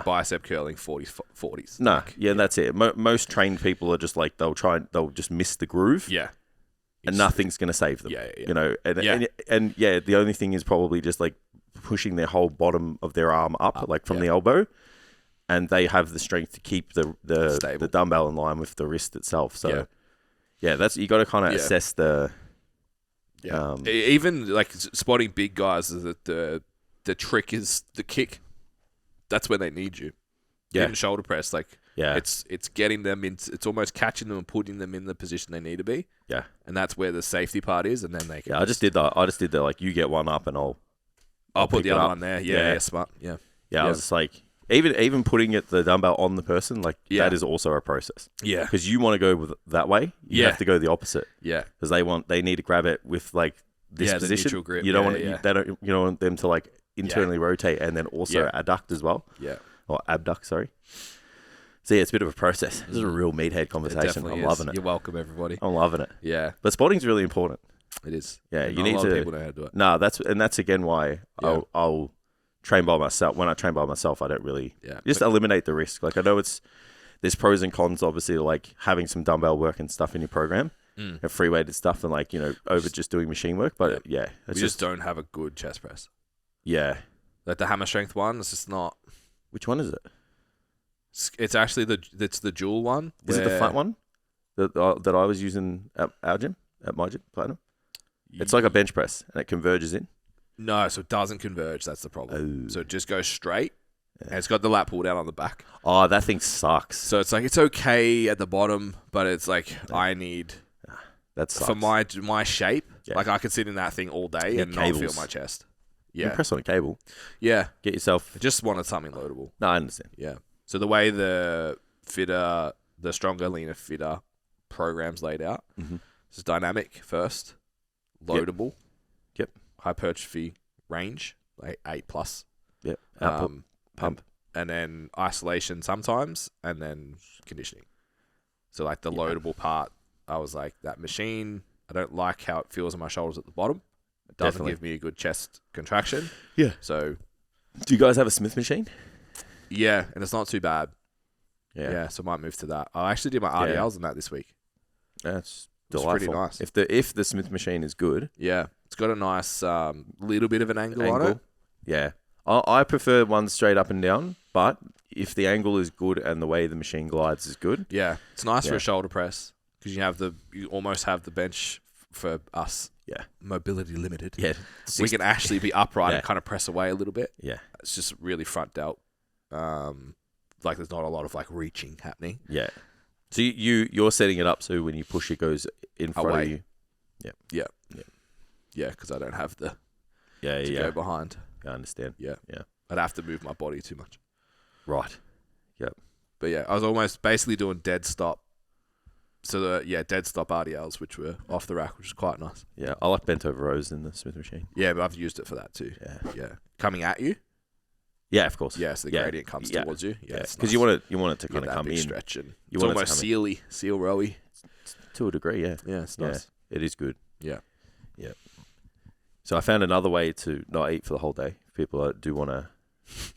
Speaker 2: bicep curling 40s.
Speaker 1: No.
Speaker 2: Like,
Speaker 1: and that's it. Most trained people are just like they'll just miss the groove.
Speaker 2: Yeah.
Speaker 1: And nothing's going to save them.
Speaker 2: Yeah.
Speaker 1: And the only thing is probably just like pushing their whole bottom of their arm up like from the elbow. And they have the strength to keep the dumbbell in line with the wrist itself. So, that's you got to kind of assess the.
Speaker 2: Yeah. Even like spotting big guys, the trick is the kick. That's when they need you.
Speaker 1: Yeah.
Speaker 2: Even shoulder press, like it's getting them in. It's almost catching them and putting them in the position they need to be.
Speaker 1: Yeah.
Speaker 2: And that's where the safety part is, and then they can.
Speaker 1: I just did that. Like you get one up, and I'll
Speaker 2: put the other one there. Yeah. Smart. Yeah.
Speaker 1: I was just like. Even putting the dumbbell on the person, like that is also a process.
Speaker 2: Yeah.
Speaker 1: Because you want to go with that way, you have to go the opposite.
Speaker 2: Yeah.
Speaker 1: Because they need to grab it with like this position.
Speaker 2: The neutral grip.
Speaker 1: You don't want you don't want them to like internally rotate and then also adduct as well.
Speaker 2: Yeah.
Speaker 1: Or abduct, sorry. So it's a bit of a process. This is a real meathead conversation. I'm loving it.
Speaker 2: You're welcome, everybody.
Speaker 1: I'm loving it.
Speaker 2: Yeah.
Speaker 1: But spotting's really important.
Speaker 2: It is.
Speaker 1: Yeah.
Speaker 2: And
Speaker 1: you need
Speaker 2: a lot
Speaker 1: to.
Speaker 2: of people know how to do it.
Speaker 1: No, that's again why I'll train by myself. When I train by myself, I don't really just eliminate the risk. Like I know there's pros and cons, obviously, like having some dumbbell work and stuff in your program, and free weighted stuff, and like over just doing machine work. But we
Speaker 2: just don't have a good chest press.
Speaker 1: Yeah,
Speaker 2: like the hammer strength one, it's just not.
Speaker 1: Which one is it?
Speaker 2: It's actually the dual one.
Speaker 1: Is it the flat one that I was using at our gym, at my gym, Platinum? It's like a bench press, and it converges in.
Speaker 2: No, so it doesn't converge. That's the problem. So it just goes straight, and it's got the lat pull down on the back.
Speaker 1: Oh, that thing sucks.
Speaker 2: So it's like it's okay at the bottom, but it's like I need
Speaker 1: that sucks.
Speaker 2: For my shape. Yeah. Like I could sit in that thing all day and not feel my chest. Yeah,
Speaker 1: you can press on a cable.
Speaker 2: Yeah,
Speaker 1: get yourself.
Speaker 2: I just wanted something loadable.
Speaker 1: No, I understand.
Speaker 2: Yeah. So the way the stronger, leaner, fitter program's laid out, it's dynamic first, loadable.
Speaker 1: Yep.
Speaker 2: Hypertrophy range, like 8+.
Speaker 1: Yep. Output, pump.
Speaker 2: And then isolation sometimes, and then conditioning. So like the loadable part, I was like, that machine, I don't like how it feels on my shoulders at the bottom. It doesn't give me a good chest contraction.
Speaker 1: Yeah.
Speaker 2: So.
Speaker 1: Do you guys have a Smith machine?
Speaker 2: Yeah, and it's not too bad.
Speaker 1: Yeah.
Speaker 2: So I might move to that. I actually did my RDLs on that this week.
Speaker 1: That's delightful.
Speaker 2: pretty nice.
Speaker 1: If the Smith machine is good,
Speaker 2: Yeah. It's got a nice little bit of an angle on it.
Speaker 1: yeah. I prefer one straight up and down, but if the angle is good and the way the machine glides is good,
Speaker 2: Yeah. It's nice for
Speaker 1: Yeah.
Speaker 2: a shoulder press because you almost have the bench for us.
Speaker 1: Yeah.
Speaker 2: Mobility limited.
Speaker 1: yeah,
Speaker 2: We can actually be upright
Speaker 1: Yeah.
Speaker 2: and kind of press away a little bit.
Speaker 1: yeah,
Speaker 2: It's just really front delt. Like there's not a lot of like reaching happening.
Speaker 1: yeah. So you're setting it up so when you push, it goes in front
Speaker 2: Away.
Speaker 1: of you.
Speaker 2: Yeah, because I don't have the
Speaker 1: Yeah,
Speaker 2: to
Speaker 1: yeah.
Speaker 2: go behind.
Speaker 1: I understand.
Speaker 2: Yeah.
Speaker 1: Yeah.
Speaker 2: I'd have to move my body too much.
Speaker 1: Right.
Speaker 2: But yeah, I was almost basically doing dead stop. So dead stop RDLs, which were off the rack, which is quite nice.
Speaker 1: Yeah, I like bent over rows in the Smith machine.
Speaker 2: Yeah, but I've used it for that too.
Speaker 1: Yeah.
Speaker 2: Yeah. Coming at you.
Speaker 1: Yeah, of course.
Speaker 2: Yeah, so the
Speaker 1: Yeah.
Speaker 2: gradient comes
Speaker 1: Yeah.
Speaker 2: towards you. Yeah,
Speaker 1: Because
Speaker 2: nice.
Speaker 1: you want it to
Speaker 2: You
Speaker 1: kind
Speaker 2: get
Speaker 1: of
Speaker 2: that
Speaker 1: come
Speaker 2: big
Speaker 1: in
Speaker 2: stretch and
Speaker 1: You
Speaker 2: it's
Speaker 1: want it to
Speaker 2: almost
Speaker 1: come in.
Speaker 2: seal rowy.
Speaker 1: to a degree. Yeah,
Speaker 2: Yeah, it's
Speaker 1: yeah,
Speaker 2: nice.
Speaker 1: it is good.
Speaker 2: Yeah.
Speaker 1: Yeah. So I found another way to not eat for the whole day. People that do want to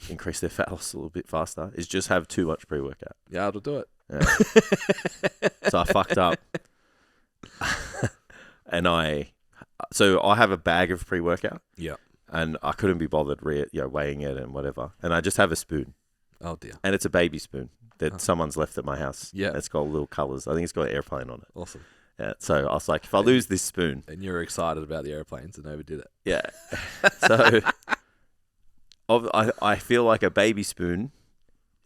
Speaker 1: increase their fat loss a little bit faster is just have too much pre-workout.
Speaker 2: Yeah, I'll do it.
Speaker 1: Yeah. So I fucked up, and I have a bag of pre-workout.
Speaker 2: Yeah.
Speaker 1: And I couldn't be bothered weighing it and whatever. And I just have a spoon,
Speaker 2: Oh dear.
Speaker 1: and it's a baby spoon that
Speaker 2: Oh.
Speaker 1: someone's left at my house.
Speaker 2: Yeah.
Speaker 1: It's got little colours. I think it's got an airplane on it.
Speaker 2: Awesome.
Speaker 1: Yeah. So I was like, if I lose this spoon,
Speaker 2: And you're excited about the airplanes and overdid it.
Speaker 1: yeah. So I feel like a baby spoon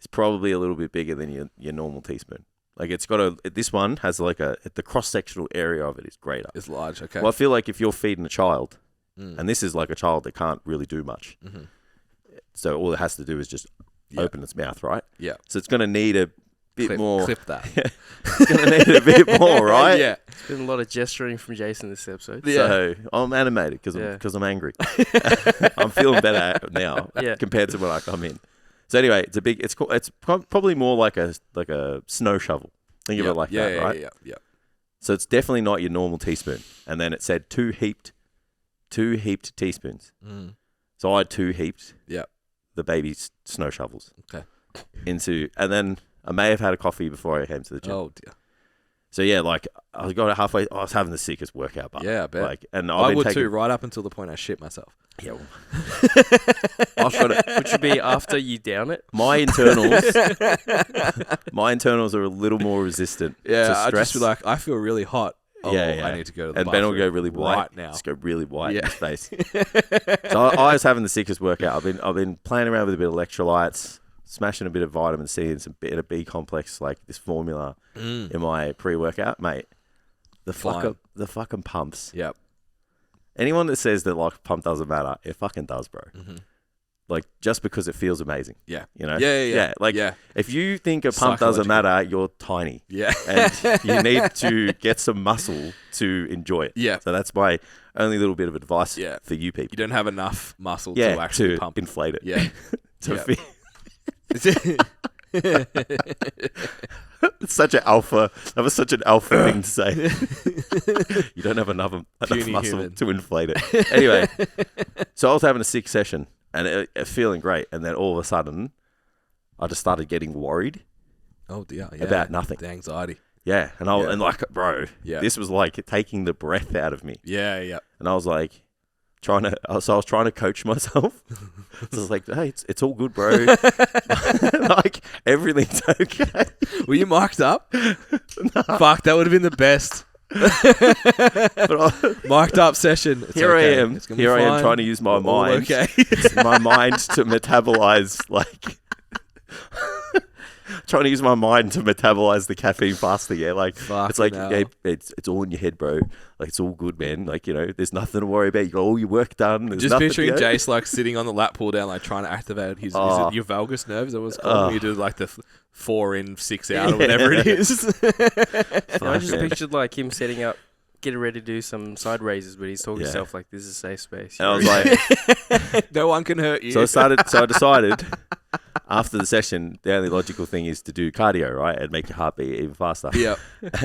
Speaker 1: is probably a little bit bigger than your normal teaspoon. Like it's got this one has like the cross-sectional area of it is greater.
Speaker 2: It's large, okay.
Speaker 1: Well, I feel like if you're feeding a child,
Speaker 2: Mm.
Speaker 1: and this is like a child that can't really do much,
Speaker 2: Mm-hmm.
Speaker 1: so all it has to do is just
Speaker 2: Yeah.
Speaker 1: open its mouth, right?
Speaker 2: Yeah.
Speaker 1: So it's going to need a bit more.
Speaker 2: Clip that.
Speaker 1: It's going to need a bit more, right?
Speaker 2: Yeah.
Speaker 3: There's been a lot of gesturing from Jason this episode.
Speaker 1: So I'm animated because I'm angry. I'm feeling better now
Speaker 3: Yeah.
Speaker 1: compared to when I come in. So anyway, it's probably more like a snow shovel. Think of it like that, right?
Speaker 2: Yeah.
Speaker 1: So it's definitely not your normal teaspoon. And then it said two heaped teaspoons.
Speaker 2: Mm.
Speaker 1: So I two heaped
Speaker 2: Yeah.
Speaker 1: the baby snow shovels.
Speaker 2: Okay.
Speaker 1: And then I may have had a coffee before I came to the gym.
Speaker 2: Oh dear.
Speaker 1: So yeah, like I got it halfway. I was having the sickest workout, but
Speaker 2: Yeah, I bet.
Speaker 1: Like, and
Speaker 2: I would too, right up until the point I shit myself.
Speaker 1: Yeah, well, I've got it.
Speaker 3: Which would be after you down it.
Speaker 1: My internals are a little more resistant to
Speaker 2: Yeah, I'd
Speaker 1: stress.
Speaker 2: just be like, I feel really hot. Oh,
Speaker 1: Yeah.
Speaker 2: I need to go to the
Speaker 1: And Ben will
Speaker 2: bathroom
Speaker 1: go really white
Speaker 2: right now.
Speaker 1: Just go really white in
Speaker 2: Yeah.
Speaker 1: his face. So I was having the sickest workout. I've been playing around with a bit of electrolytes, smashing a bit of vitamin C and some bit of B complex, like this formula in my pre-workout, mate. The fucking pumps.
Speaker 2: Yep.
Speaker 1: Anyone that says that like pump doesn't matter, it fucking does, bro.
Speaker 2: Mm-hmm.
Speaker 1: Like just because it feels amazing.
Speaker 2: Yeah.
Speaker 1: You know?
Speaker 2: Yeah.
Speaker 1: Like
Speaker 2: Yeah.
Speaker 1: if you think a pump doesn't
Speaker 2: Psychological.
Speaker 1: matter, you're tiny.
Speaker 2: Yeah.
Speaker 1: And you need to get some muscle to enjoy it.
Speaker 2: Yeah.
Speaker 1: So that's my only little bit of advice
Speaker 2: Yeah.
Speaker 1: for you people.
Speaker 2: You don't have enough muscle
Speaker 1: Yeah,
Speaker 2: to actually
Speaker 1: to
Speaker 2: pump.
Speaker 1: inflate it.
Speaker 2: Yeah.
Speaker 1: To
Speaker 2: Yeah.
Speaker 1: fit. It's such an alpha. That was such an alpha thing to say. You don't have enough
Speaker 2: Puny
Speaker 1: muscle
Speaker 2: human.
Speaker 1: to inflate it. Anyway, so I was having a sick session and it feeling great, and then all of a sudden, I just started getting worried.
Speaker 2: Oh dear. Yeah.
Speaker 1: About nothing.
Speaker 2: The anxiety.
Speaker 1: Yeah, and and like, bro,
Speaker 2: Yeah.
Speaker 1: this was like taking the breath out of me,
Speaker 2: Yeah. Yeah.
Speaker 1: and I was like. I was trying to coach myself. So I was like, hey, it's all good, bro. Like, everything's okay.
Speaker 2: Were you marked up? Fuck, that would have been the best.
Speaker 1: But
Speaker 2: Marked up session. It's
Speaker 1: here
Speaker 2: okay.
Speaker 1: I am.
Speaker 2: It's gonna be
Speaker 1: Here I am
Speaker 2: fine.
Speaker 1: trying to use my
Speaker 2: We're all
Speaker 1: mind.
Speaker 2: Okay.
Speaker 1: My mind to metabolize, like... trying to use my mind to metabolize the caffeine faster, yeah. Like,
Speaker 2: Fucking
Speaker 1: it's like,
Speaker 2: hell.
Speaker 1: yeah, it's all in your head, bro. Like, it's all good, man. Like, you know, there's nothing to worry about. You got all your work done. There's
Speaker 2: Just
Speaker 1: nothing,
Speaker 2: picturing
Speaker 1: you know?
Speaker 2: Jace like sitting on the lat pull down, like trying to activate his
Speaker 1: Oh.
Speaker 2: your valgus nerve. Is that what it's called?
Speaker 1: Oh.
Speaker 2: When you do like the 4 in, 6 out, or whatever it is.
Speaker 3: I just
Speaker 1: man.
Speaker 3: pictured like him setting up, getting ready to do some side raises, but he's talking to
Speaker 1: Yeah.
Speaker 3: himself like, this is a safe space.
Speaker 1: And I was like,
Speaker 2: No one can hurt you.
Speaker 1: so I decided after the session, the only logical thing is to do cardio, right? And make your heart beat even faster.
Speaker 2: Yeah.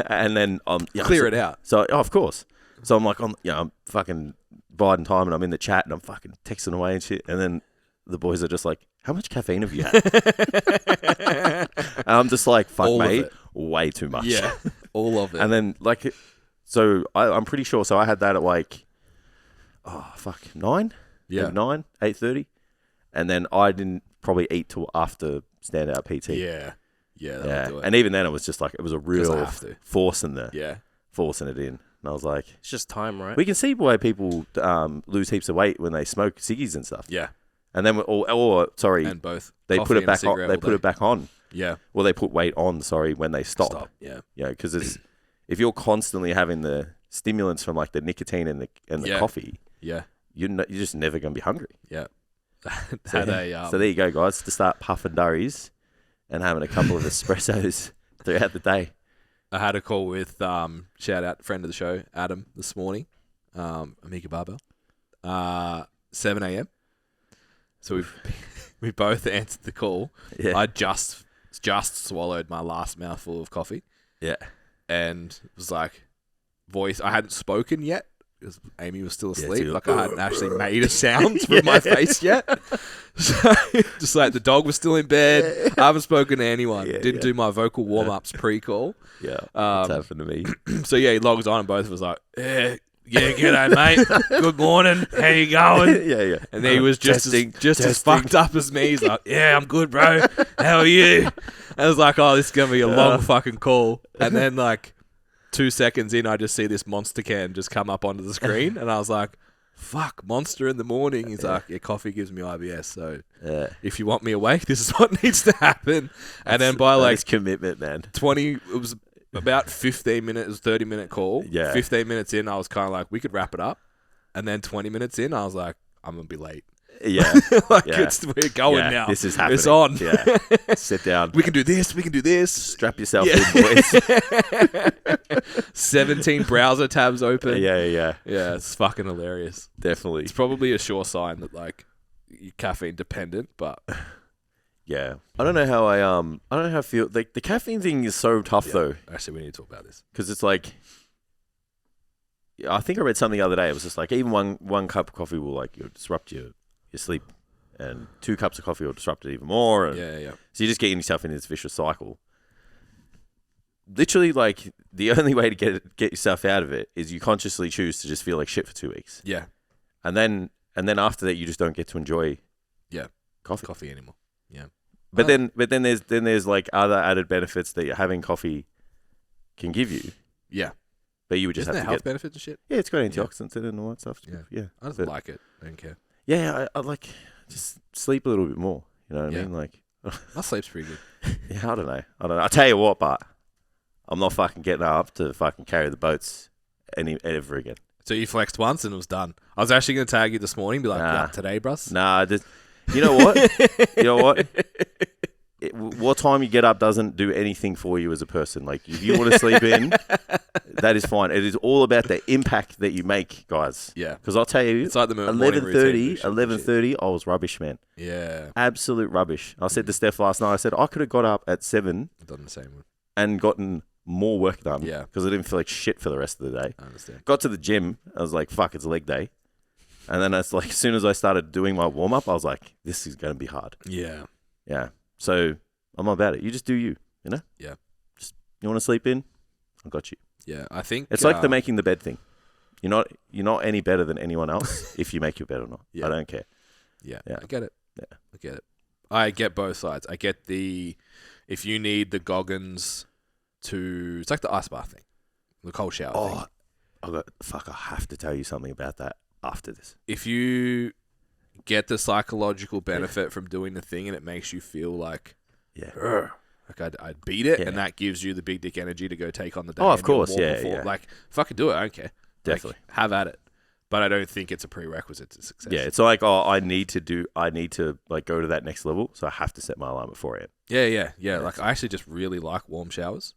Speaker 1: And then
Speaker 2: Clear it out.
Speaker 1: So of course. So I'm like, I'm fucking biding time, and I'm in the chat, and I'm fucking texting away and shit. And then the boys are just like, "How much caffeine have you had?" And I'm just like, "Fuck,
Speaker 2: All of
Speaker 1: mate,
Speaker 2: it.
Speaker 1: way too much."
Speaker 2: Yeah. All of it.
Speaker 1: And then So I'm pretty sure. So I had that at like, 9?
Speaker 2: Yeah.
Speaker 1: Maybe 9, 8:30. And then I didn't probably eat till after standout PT.
Speaker 2: Yeah. Yeah. That'll do it.
Speaker 1: And even then, it was just like, it was a
Speaker 2: 'Cause I
Speaker 1: real
Speaker 2: have to.
Speaker 1: forcing it in. And I was like,
Speaker 3: It's just time, right?
Speaker 1: we can see why people lose heaps of weight when they smoke ciggies and stuff.
Speaker 2: Yeah.
Speaker 1: And then,
Speaker 2: And both.
Speaker 1: they
Speaker 2: Coffee
Speaker 1: put it
Speaker 2: and a
Speaker 1: back on.
Speaker 2: cigarette
Speaker 1: They
Speaker 2: all
Speaker 1: put
Speaker 2: day.
Speaker 1: it back on.
Speaker 2: Yeah.
Speaker 1: Well, they put weight on. When they stop.
Speaker 2: Yeah.
Speaker 1: Yeah, because if you're constantly having the stimulants from like the nicotine and the coffee,
Speaker 2: Yeah.
Speaker 1: you're just never gonna be hungry.
Speaker 2: Yeah.
Speaker 1: So, so there you go, guys. To start puffing durries and having a couple of espressos throughout the day.
Speaker 2: I had a call with shout out friend of the show Adam this morning, Amiga Barbell, 7 a.m. So we both answered the call.
Speaker 1: Yeah.
Speaker 2: I just swallowed my last mouthful of coffee.
Speaker 1: Yeah.
Speaker 2: And it was like voice. I hadn't spoken yet because Amy was still asleep.
Speaker 1: too.
Speaker 2: Like I hadn't actually made a sound with my face yet. So just like the dog was still in bed. I haven't spoken to anyone. Didn't do my vocal warm ups pre-call.
Speaker 1: Yeah. That's happened to me.
Speaker 2: So yeah, he logs on and both of us like, yeah, g'day mate. Good morning. How you going?
Speaker 1: yeah.
Speaker 2: And he was just as fucked up as me. He's like, yeah, I'm good, bro. How are you? I was like, oh, this is gonna be a long fucking call. And then like 2 seconds in, I just see this Monster can just come up onto the screen, and I was like, fuck, Monster in the morning. He's like, yeah, coffee gives me IBS, so if you want me awake, this is what needs to happen. And then by like
Speaker 1: commitment, man.
Speaker 2: 20, it was about 15 minutes, it was a 30-minute call.
Speaker 1: Yeah.
Speaker 2: 15 minutes in, I was kind of like, we could wrap it up. And then 20 minutes in, I was like, I'm going to be late.
Speaker 1: Yeah.
Speaker 2: We're going now.
Speaker 1: This is happening.
Speaker 2: It's on.
Speaker 1: Yeah. Sit down.
Speaker 2: We can do this.
Speaker 1: Strap yourself in, boys.
Speaker 2: 17 browser tabs open.
Speaker 1: Yeah.
Speaker 2: Yeah, it's fucking hilarious.
Speaker 1: Definitely.
Speaker 2: It's probably a sure sign that like you're caffeine dependent, but
Speaker 1: yeah. I don't know how I feel. Like the caffeine thing is so tough though.
Speaker 2: Actually, we need to talk about this.
Speaker 1: Because it's like, I think I read something the other day. It was just like even one cup of coffee will like disrupt your sleep, and 2 cups of coffee will disrupt it even more. And
Speaker 2: Yeah.
Speaker 1: so you're just getting yourself in this vicious cycle. Literally, like the only way to get yourself out of it is you consciously choose to just feel like shit for 2 weeks.
Speaker 2: Yeah.
Speaker 1: And then after that, you just don't get to enjoy
Speaker 2: Coffee anymore. Yeah.
Speaker 1: But then there's like other added benefits that having coffee can give you.
Speaker 2: Yeah.
Speaker 1: But you would just
Speaker 2: Isn't there
Speaker 1: have to
Speaker 2: health
Speaker 1: get
Speaker 2: benefits and shit?
Speaker 1: Yeah, it's got antioxidants in it and all that stuff.
Speaker 2: Yeah. I just like it. I don't care.
Speaker 1: Yeah, I like just sleep a little bit more. You know what I mean? Like,
Speaker 2: my sleep's pretty good.
Speaker 1: yeah, I don't know. I'll tell you what, but I'm not fucking getting up to fucking carry the boats ever again.
Speaker 2: So you flexed once and it was done. I was actually going to tag you this morning, be like,
Speaker 1: Nah.
Speaker 2: "You up today, brus?"
Speaker 1: Nah, you know what? What time you get up doesn't do anything for you as a person. Like, if you want to sleep in, that is fine. It is all about the impact that you make, guys.
Speaker 2: Yeah.
Speaker 1: Because I'll tell you,
Speaker 2: It's like the morning routine.
Speaker 1: 11:30, I was rubbish, man.
Speaker 2: Yeah.
Speaker 1: Absolute rubbish. I said to Steph last night, I said, I could have got up at 7
Speaker 2: I've done the same one.
Speaker 1: and gotten more work done.
Speaker 2: Yeah.
Speaker 1: Because I didn't feel like shit for the rest of the day.
Speaker 2: I understand.
Speaker 1: Got to the gym. I was like, fuck, it's leg day. And then it's like, as soon as I started doing my warm-up, I was like, this is going to be hard.
Speaker 2: Yeah.
Speaker 1: Yeah. So I'm not about it. You just do you know?
Speaker 2: Yeah.
Speaker 1: Just, you want to sleep in? I got you.
Speaker 2: Yeah. I think
Speaker 1: It's like the making the bed thing. You're not any better than anyone else if you make your bed or not.
Speaker 2: Yeah.
Speaker 1: I don't care.
Speaker 2: Yeah.
Speaker 1: Yeah.
Speaker 2: I get it.
Speaker 1: Yeah.
Speaker 2: I get it. I get both sides. I get if you need the Goggins it's like the ice bath thing, the cold shower thing.
Speaker 1: I have to tell you something about that after this.
Speaker 2: If you get the psychological benefit from doing the thing and it makes you feel like, like I'd beat it, and that gives you the big dick energy to go take on the day.
Speaker 1: Oh, of
Speaker 2: and you'll
Speaker 1: course,
Speaker 2: walk
Speaker 1: yeah,
Speaker 2: before.
Speaker 1: yeah.
Speaker 2: Like, fucking do it. I don't care.
Speaker 1: Definitely.
Speaker 2: Like, have at it. But I don't think it's a prerequisite to success.
Speaker 1: Yeah, it's like, I need to like go to that next level, so I have to set my alarm before it.
Speaker 2: Yeah. Like, I actually just really like warm showers.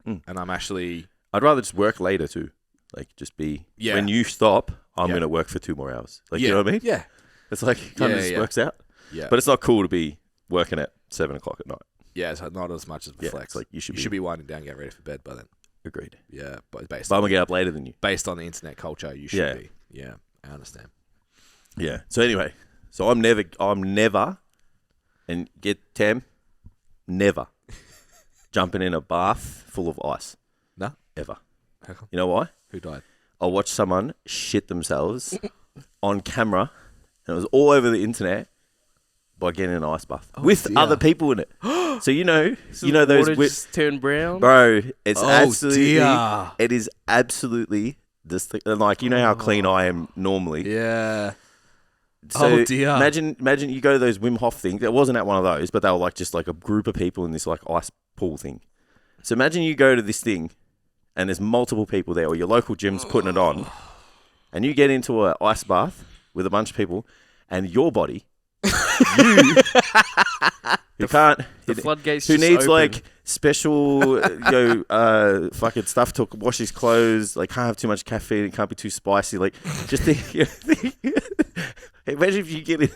Speaker 2: And
Speaker 1: I'd rather just work later too. Like, just be, when you stop, I'm going to work for 2 more hours. Like, you know what I mean?
Speaker 2: Yeah.
Speaker 1: It's like, kind of just works out.
Speaker 2: Yeah.
Speaker 1: But it's not cool to be working at 7 o'clock at night.
Speaker 2: Yeah, it's not as much as the flex.
Speaker 1: It's like, you should
Speaker 2: be winding down, getting ready for bed by then.
Speaker 1: Agreed.
Speaker 2: Yeah, but
Speaker 1: I'm going to get up later than you.
Speaker 2: Based on the internet culture, you should be. Yeah, I understand.
Speaker 1: Yeah. So anyway, I'm never, and get Tam, never jumping in a bath full of ice.
Speaker 2: No?
Speaker 1: Ever.
Speaker 2: How come?
Speaker 1: You know why?
Speaker 2: Who died?
Speaker 1: I watched someone shit themselves on camera, and it was all over the internet by getting an ice bath with
Speaker 2: dear.
Speaker 1: other people in it. So you know
Speaker 3: the
Speaker 1: those
Speaker 3: water just turned brown.
Speaker 1: bro. It's absolutely.
Speaker 2: Dear.
Speaker 1: It is absolutely like you know how clean I am normally.
Speaker 2: Yeah.
Speaker 1: So
Speaker 2: dear.
Speaker 1: Imagine you go to those Wim Hof things. It wasn't at one of those, but they were like just like a group of people in this like ice pool thing. So imagine you go to this thing, and there's multiple people there, or your local gym's putting it on, and you get into an ice bath with a bunch of people, and your body, who can't,
Speaker 3: The floodgates
Speaker 1: who
Speaker 3: just
Speaker 1: needs
Speaker 3: open.
Speaker 1: like special, fucking stuff to wash his clothes, like can't have too much caffeine, it can't be too spicy, like just think. Imagine if you get in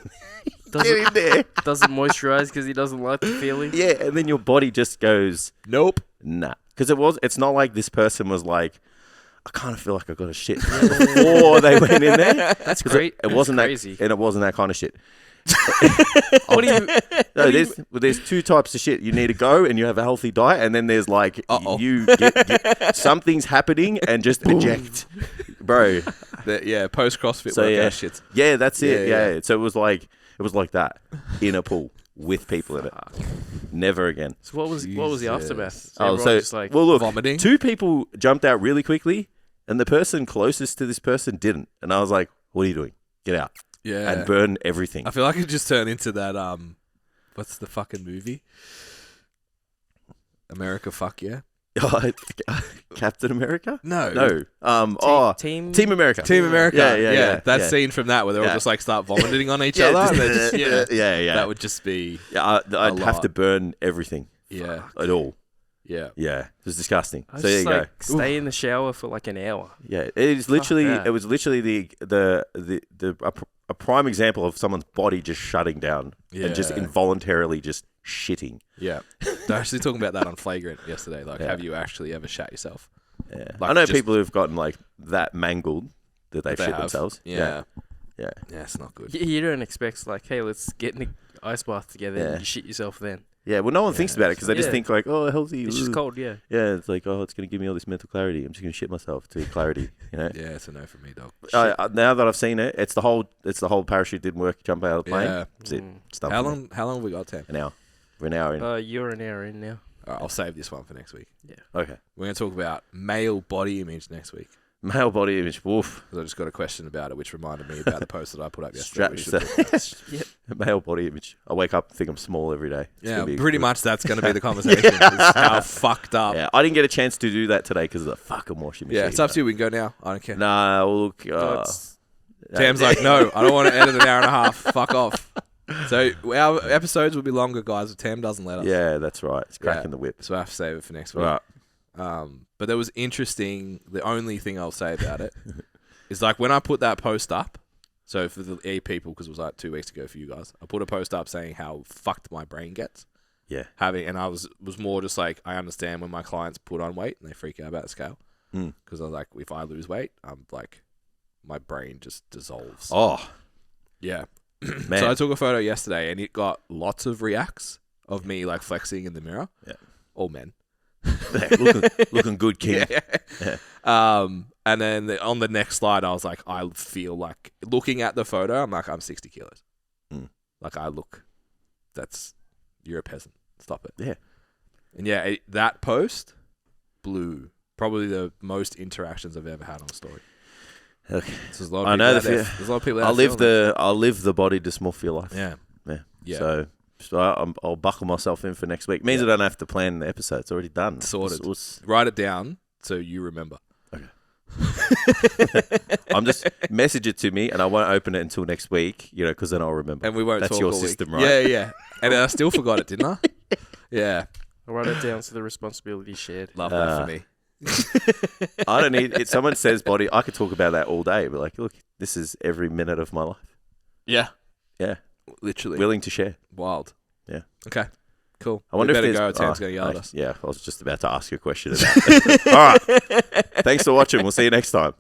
Speaker 1: there.
Speaker 3: Doesn't moisturize because he doesn't like the feeling.
Speaker 1: Yeah, and then your body just goes,
Speaker 2: Nope.
Speaker 1: nah. Because it's not like this person was like, I kind of feel like I got a shit before they went in there.
Speaker 3: That's great.
Speaker 1: It wasn't
Speaker 3: crazy.
Speaker 1: that, and it wasn't that kind of shit.
Speaker 3: What do you?
Speaker 1: No, there's two types of shit. You need to go and you have a healthy diet, and then there's like something's happening and just eject, bro.
Speaker 2: Post CrossFit
Speaker 1: So
Speaker 2: workout shit.
Speaker 1: Yeah, that's it.
Speaker 2: Yeah,
Speaker 1: Yeah. So it was like that in a pool with people in it. Never again.
Speaker 3: So what was the aftermath?
Speaker 1: Oh,
Speaker 3: Everyone
Speaker 1: so
Speaker 3: just like,
Speaker 1: well, look,
Speaker 2: vomiting?
Speaker 1: two people jumped out really quickly, and the person closest to this person didn't. And I was like, "What are you doing? Get out
Speaker 2: Yeah.
Speaker 1: and burn everything."
Speaker 2: I feel like it just turned into that, what's the fucking movie? America Fuck Yeah?
Speaker 1: Captain America?
Speaker 2: No.
Speaker 3: team
Speaker 1: Team America.
Speaker 2: Team America.
Speaker 1: Yeah.
Speaker 2: That
Speaker 1: yeah.
Speaker 2: scene from that where they all just like start vomiting on each
Speaker 1: Yeah,
Speaker 2: other.
Speaker 1: just-
Speaker 2: And they're just,
Speaker 1: yeah.
Speaker 2: That would just be,
Speaker 1: Yeah, I'd have
Speaker 2: lot.
Speaker 1: to burn everything.
Speaker 2: yeah.
Speaker 1: At all.
Speaker 2: Yeah.
Speaker 1: Yeah, it was disgusting.
Speaker 3: I was
Speaker 1: So there you
Speaker 3: just
Speaker 1: go.
Speaker 3: like stay in the shower for like an hour.
Speaker 1: Yeah, it is literally.
Speaker 3: that.
Speaker 1: It was literally a prime example of someone's body just shutting down and just
Speaker 2: Yeah.
Speaker 1: involuntarily just shitting.
Speaker 2: Yeah. They're actually talking about that on Flagrant yesterday. Like,
Speaker 1: Yeah.
Speaker 2: have you actually ever shat yourself?
Speaker 1: Yeah,
Speaker 2: Like,
Speaker 1: I know
Speaker 2: just-
Speaker 1: people who've gotten like that mangled that they've
Speaker 2: They
Speaker 1: shit
Speaker 2: have.
Speaker 1: themselves.
Speaker 2: Yeah.
Speaker 1: Yeah.
Speaker 2: Yeah, it's not good.
Speaker 3: You don't expect like, hey, let's get in the ice bath together
Speaker 1: Yeah.
Speaker 3: and you shit yourself then.
Speaker 1: Yeah, well, no one thinks about it because they just
Speaker 3: Yeah.
Speaker 1: think like, oh, healthy.
Speaker 3: It's just
Speaker 1: ooh.
Speaker 3: cold, yeah.
Speaker 1: Yeah, it's like, oh, it's going to give me all this mental clarity. I'm just going to shit myself to get clarity, you know?
Speaker 2: Yeah, it's a no for me, dog.
Speaker 1: Now that I've seen it, it's the whole parachute didn't work, jump out of the plane.
Speaker 2: Yeah.
Speaker 1: That's it.
Speaker 3: Mm.
Speaker 1: It's done
Speaker 2: How
Speaker 1: for me.
Speaker 2: long? How long have we got, Tim?
Speaker 1: An hour. We're an hour in.
Speaker 3: You're an hour in now.
Speaker 2: All right, I'll save this one for next week.
Speaker 1: Okay.
Speaker 2: We're going to talk about male body image next week.
Speaker 1: Male body image. Woof.
Speaker 2: 'Cause I just got a question about it, which reminded me about the post that I put up yesterday. We should talk about.
Speaker 1: Male body image. I wake up and think I'm small every day. It's
Speaker 2: Yeah,
Speaker 1: gonna be
Speaker 2: pretty
Speaker 1: good.
Speaker 2: much that's going to be the conversation. Is how fucked up.
Speaker 1: Yeah, I didn't get a chance to do that today because of the fucking washing machine.
Speaker 2: Yeah, it's up to you. We can go now. I don't care.
Speaker 1: Nah, well, look.
Speaker 2: Tam's like, no, I don't want to edit an hour and a half. Fuck off. So our episodes will be longer, guys, if Tam doesn't let us.
Speaker 1: Yeah, that's right. It's cracking
Speaker 2: Yeah.
Speaker 1: the whip.
Speaker 2: So I have to save it for next week.
Speaker 1: Right.
Speaker 2: But there was interesting. The only thing I'll say about it is like when I put that post up. So for the E people, because it was like 2 weeks ago for you guys, I put a post up saying how fucked my brain gets.
Speaker 1: Yeah.
Speaker 2: And I was more just like, I understand when my clients put on weight and they freak out about the scale. Because I was like, if I lose weight, I'm like, my brain just dissolves.
Speaker 1: Oh,
Speaker 2: Yeah.
Speaker 1: man.
Speaker 2: So I took a photo yesterday and it got lots of reacts of me like flexing in the mirror.
Speaker 1: Yeah.
Speaker 2: All men.
Speaker 1: looking good, kid.
Speaker 2: Yeah. And then on the next slide, I was like, I feel like looking at the photo, I'm like, I'm 60 kilos. Like I look, you're a peasant. Stop it.
Speaker 1: Yeah.
Speaker 2: And yeah, that post blew probably the most interactions I've ever had on a story.
Speaker 1: Okay.
Speaker 2: So there's a lot of
Speaker 1: I
Speaker 2: people
Speaker 1: know
Speaker 2: out
Speaker 1: the
Speaker 2: there.
Speaker 1: fear.
Speaker 2: There's a lot of people out
Speaker 1: I'll
Speaker 2: there
Speaker 1: live
Speaker 2: feeling
Speaker 1: I'll live the body dysmorphia life.
Speaker 2: it.
Speaker 1: Yeah.
Speaker 2: Yeah.
Speaker 1: So I'll buckle myself in for next week. Means I don't have to plan the episode. It's already done.
Speaker 2: Sorted.
Speaker 1: It's-
Speaker 2: Write it down so you remember.
Speaker 1: I'm just message it to me, and I won't open it until next week. You know, because then I'll remember.
Speaker 2: And we won't
Speaker 1: That's
Speaker 2: talk
Speaker 1: your
Speaker 2: all week.
Speaker 1: system, right?
Speaker 2: Yeah, yeah. And I still forgot it, didn't I? Yeah.
Speaker 3: I'll write it down so the responsibility is shared.
Speaker 2: Love that for me.
Speaker 1: I don't need. If someone says body, I could talk about that all day. But like, look, this is every minute of my life.
Speaker 2: Yeah.
Speaker 1: Yeah,
Speaker 2: Literally.
Speaker 1: willing to share.
Speaker 2: Wild.
Speaker 1: Yeah.
Speaker 2: Okay. Cool.
Speaker 1: I wonder
Speaker 2: we
Speaker 1: if
Speaker 2: better
Speaker 1: there's.
Speaker 2: go. Tam's going to yell at us.
Speaker 1: Yeah, I was just about to ask you a question about. All right. Thanks for watching. We'll see you next time.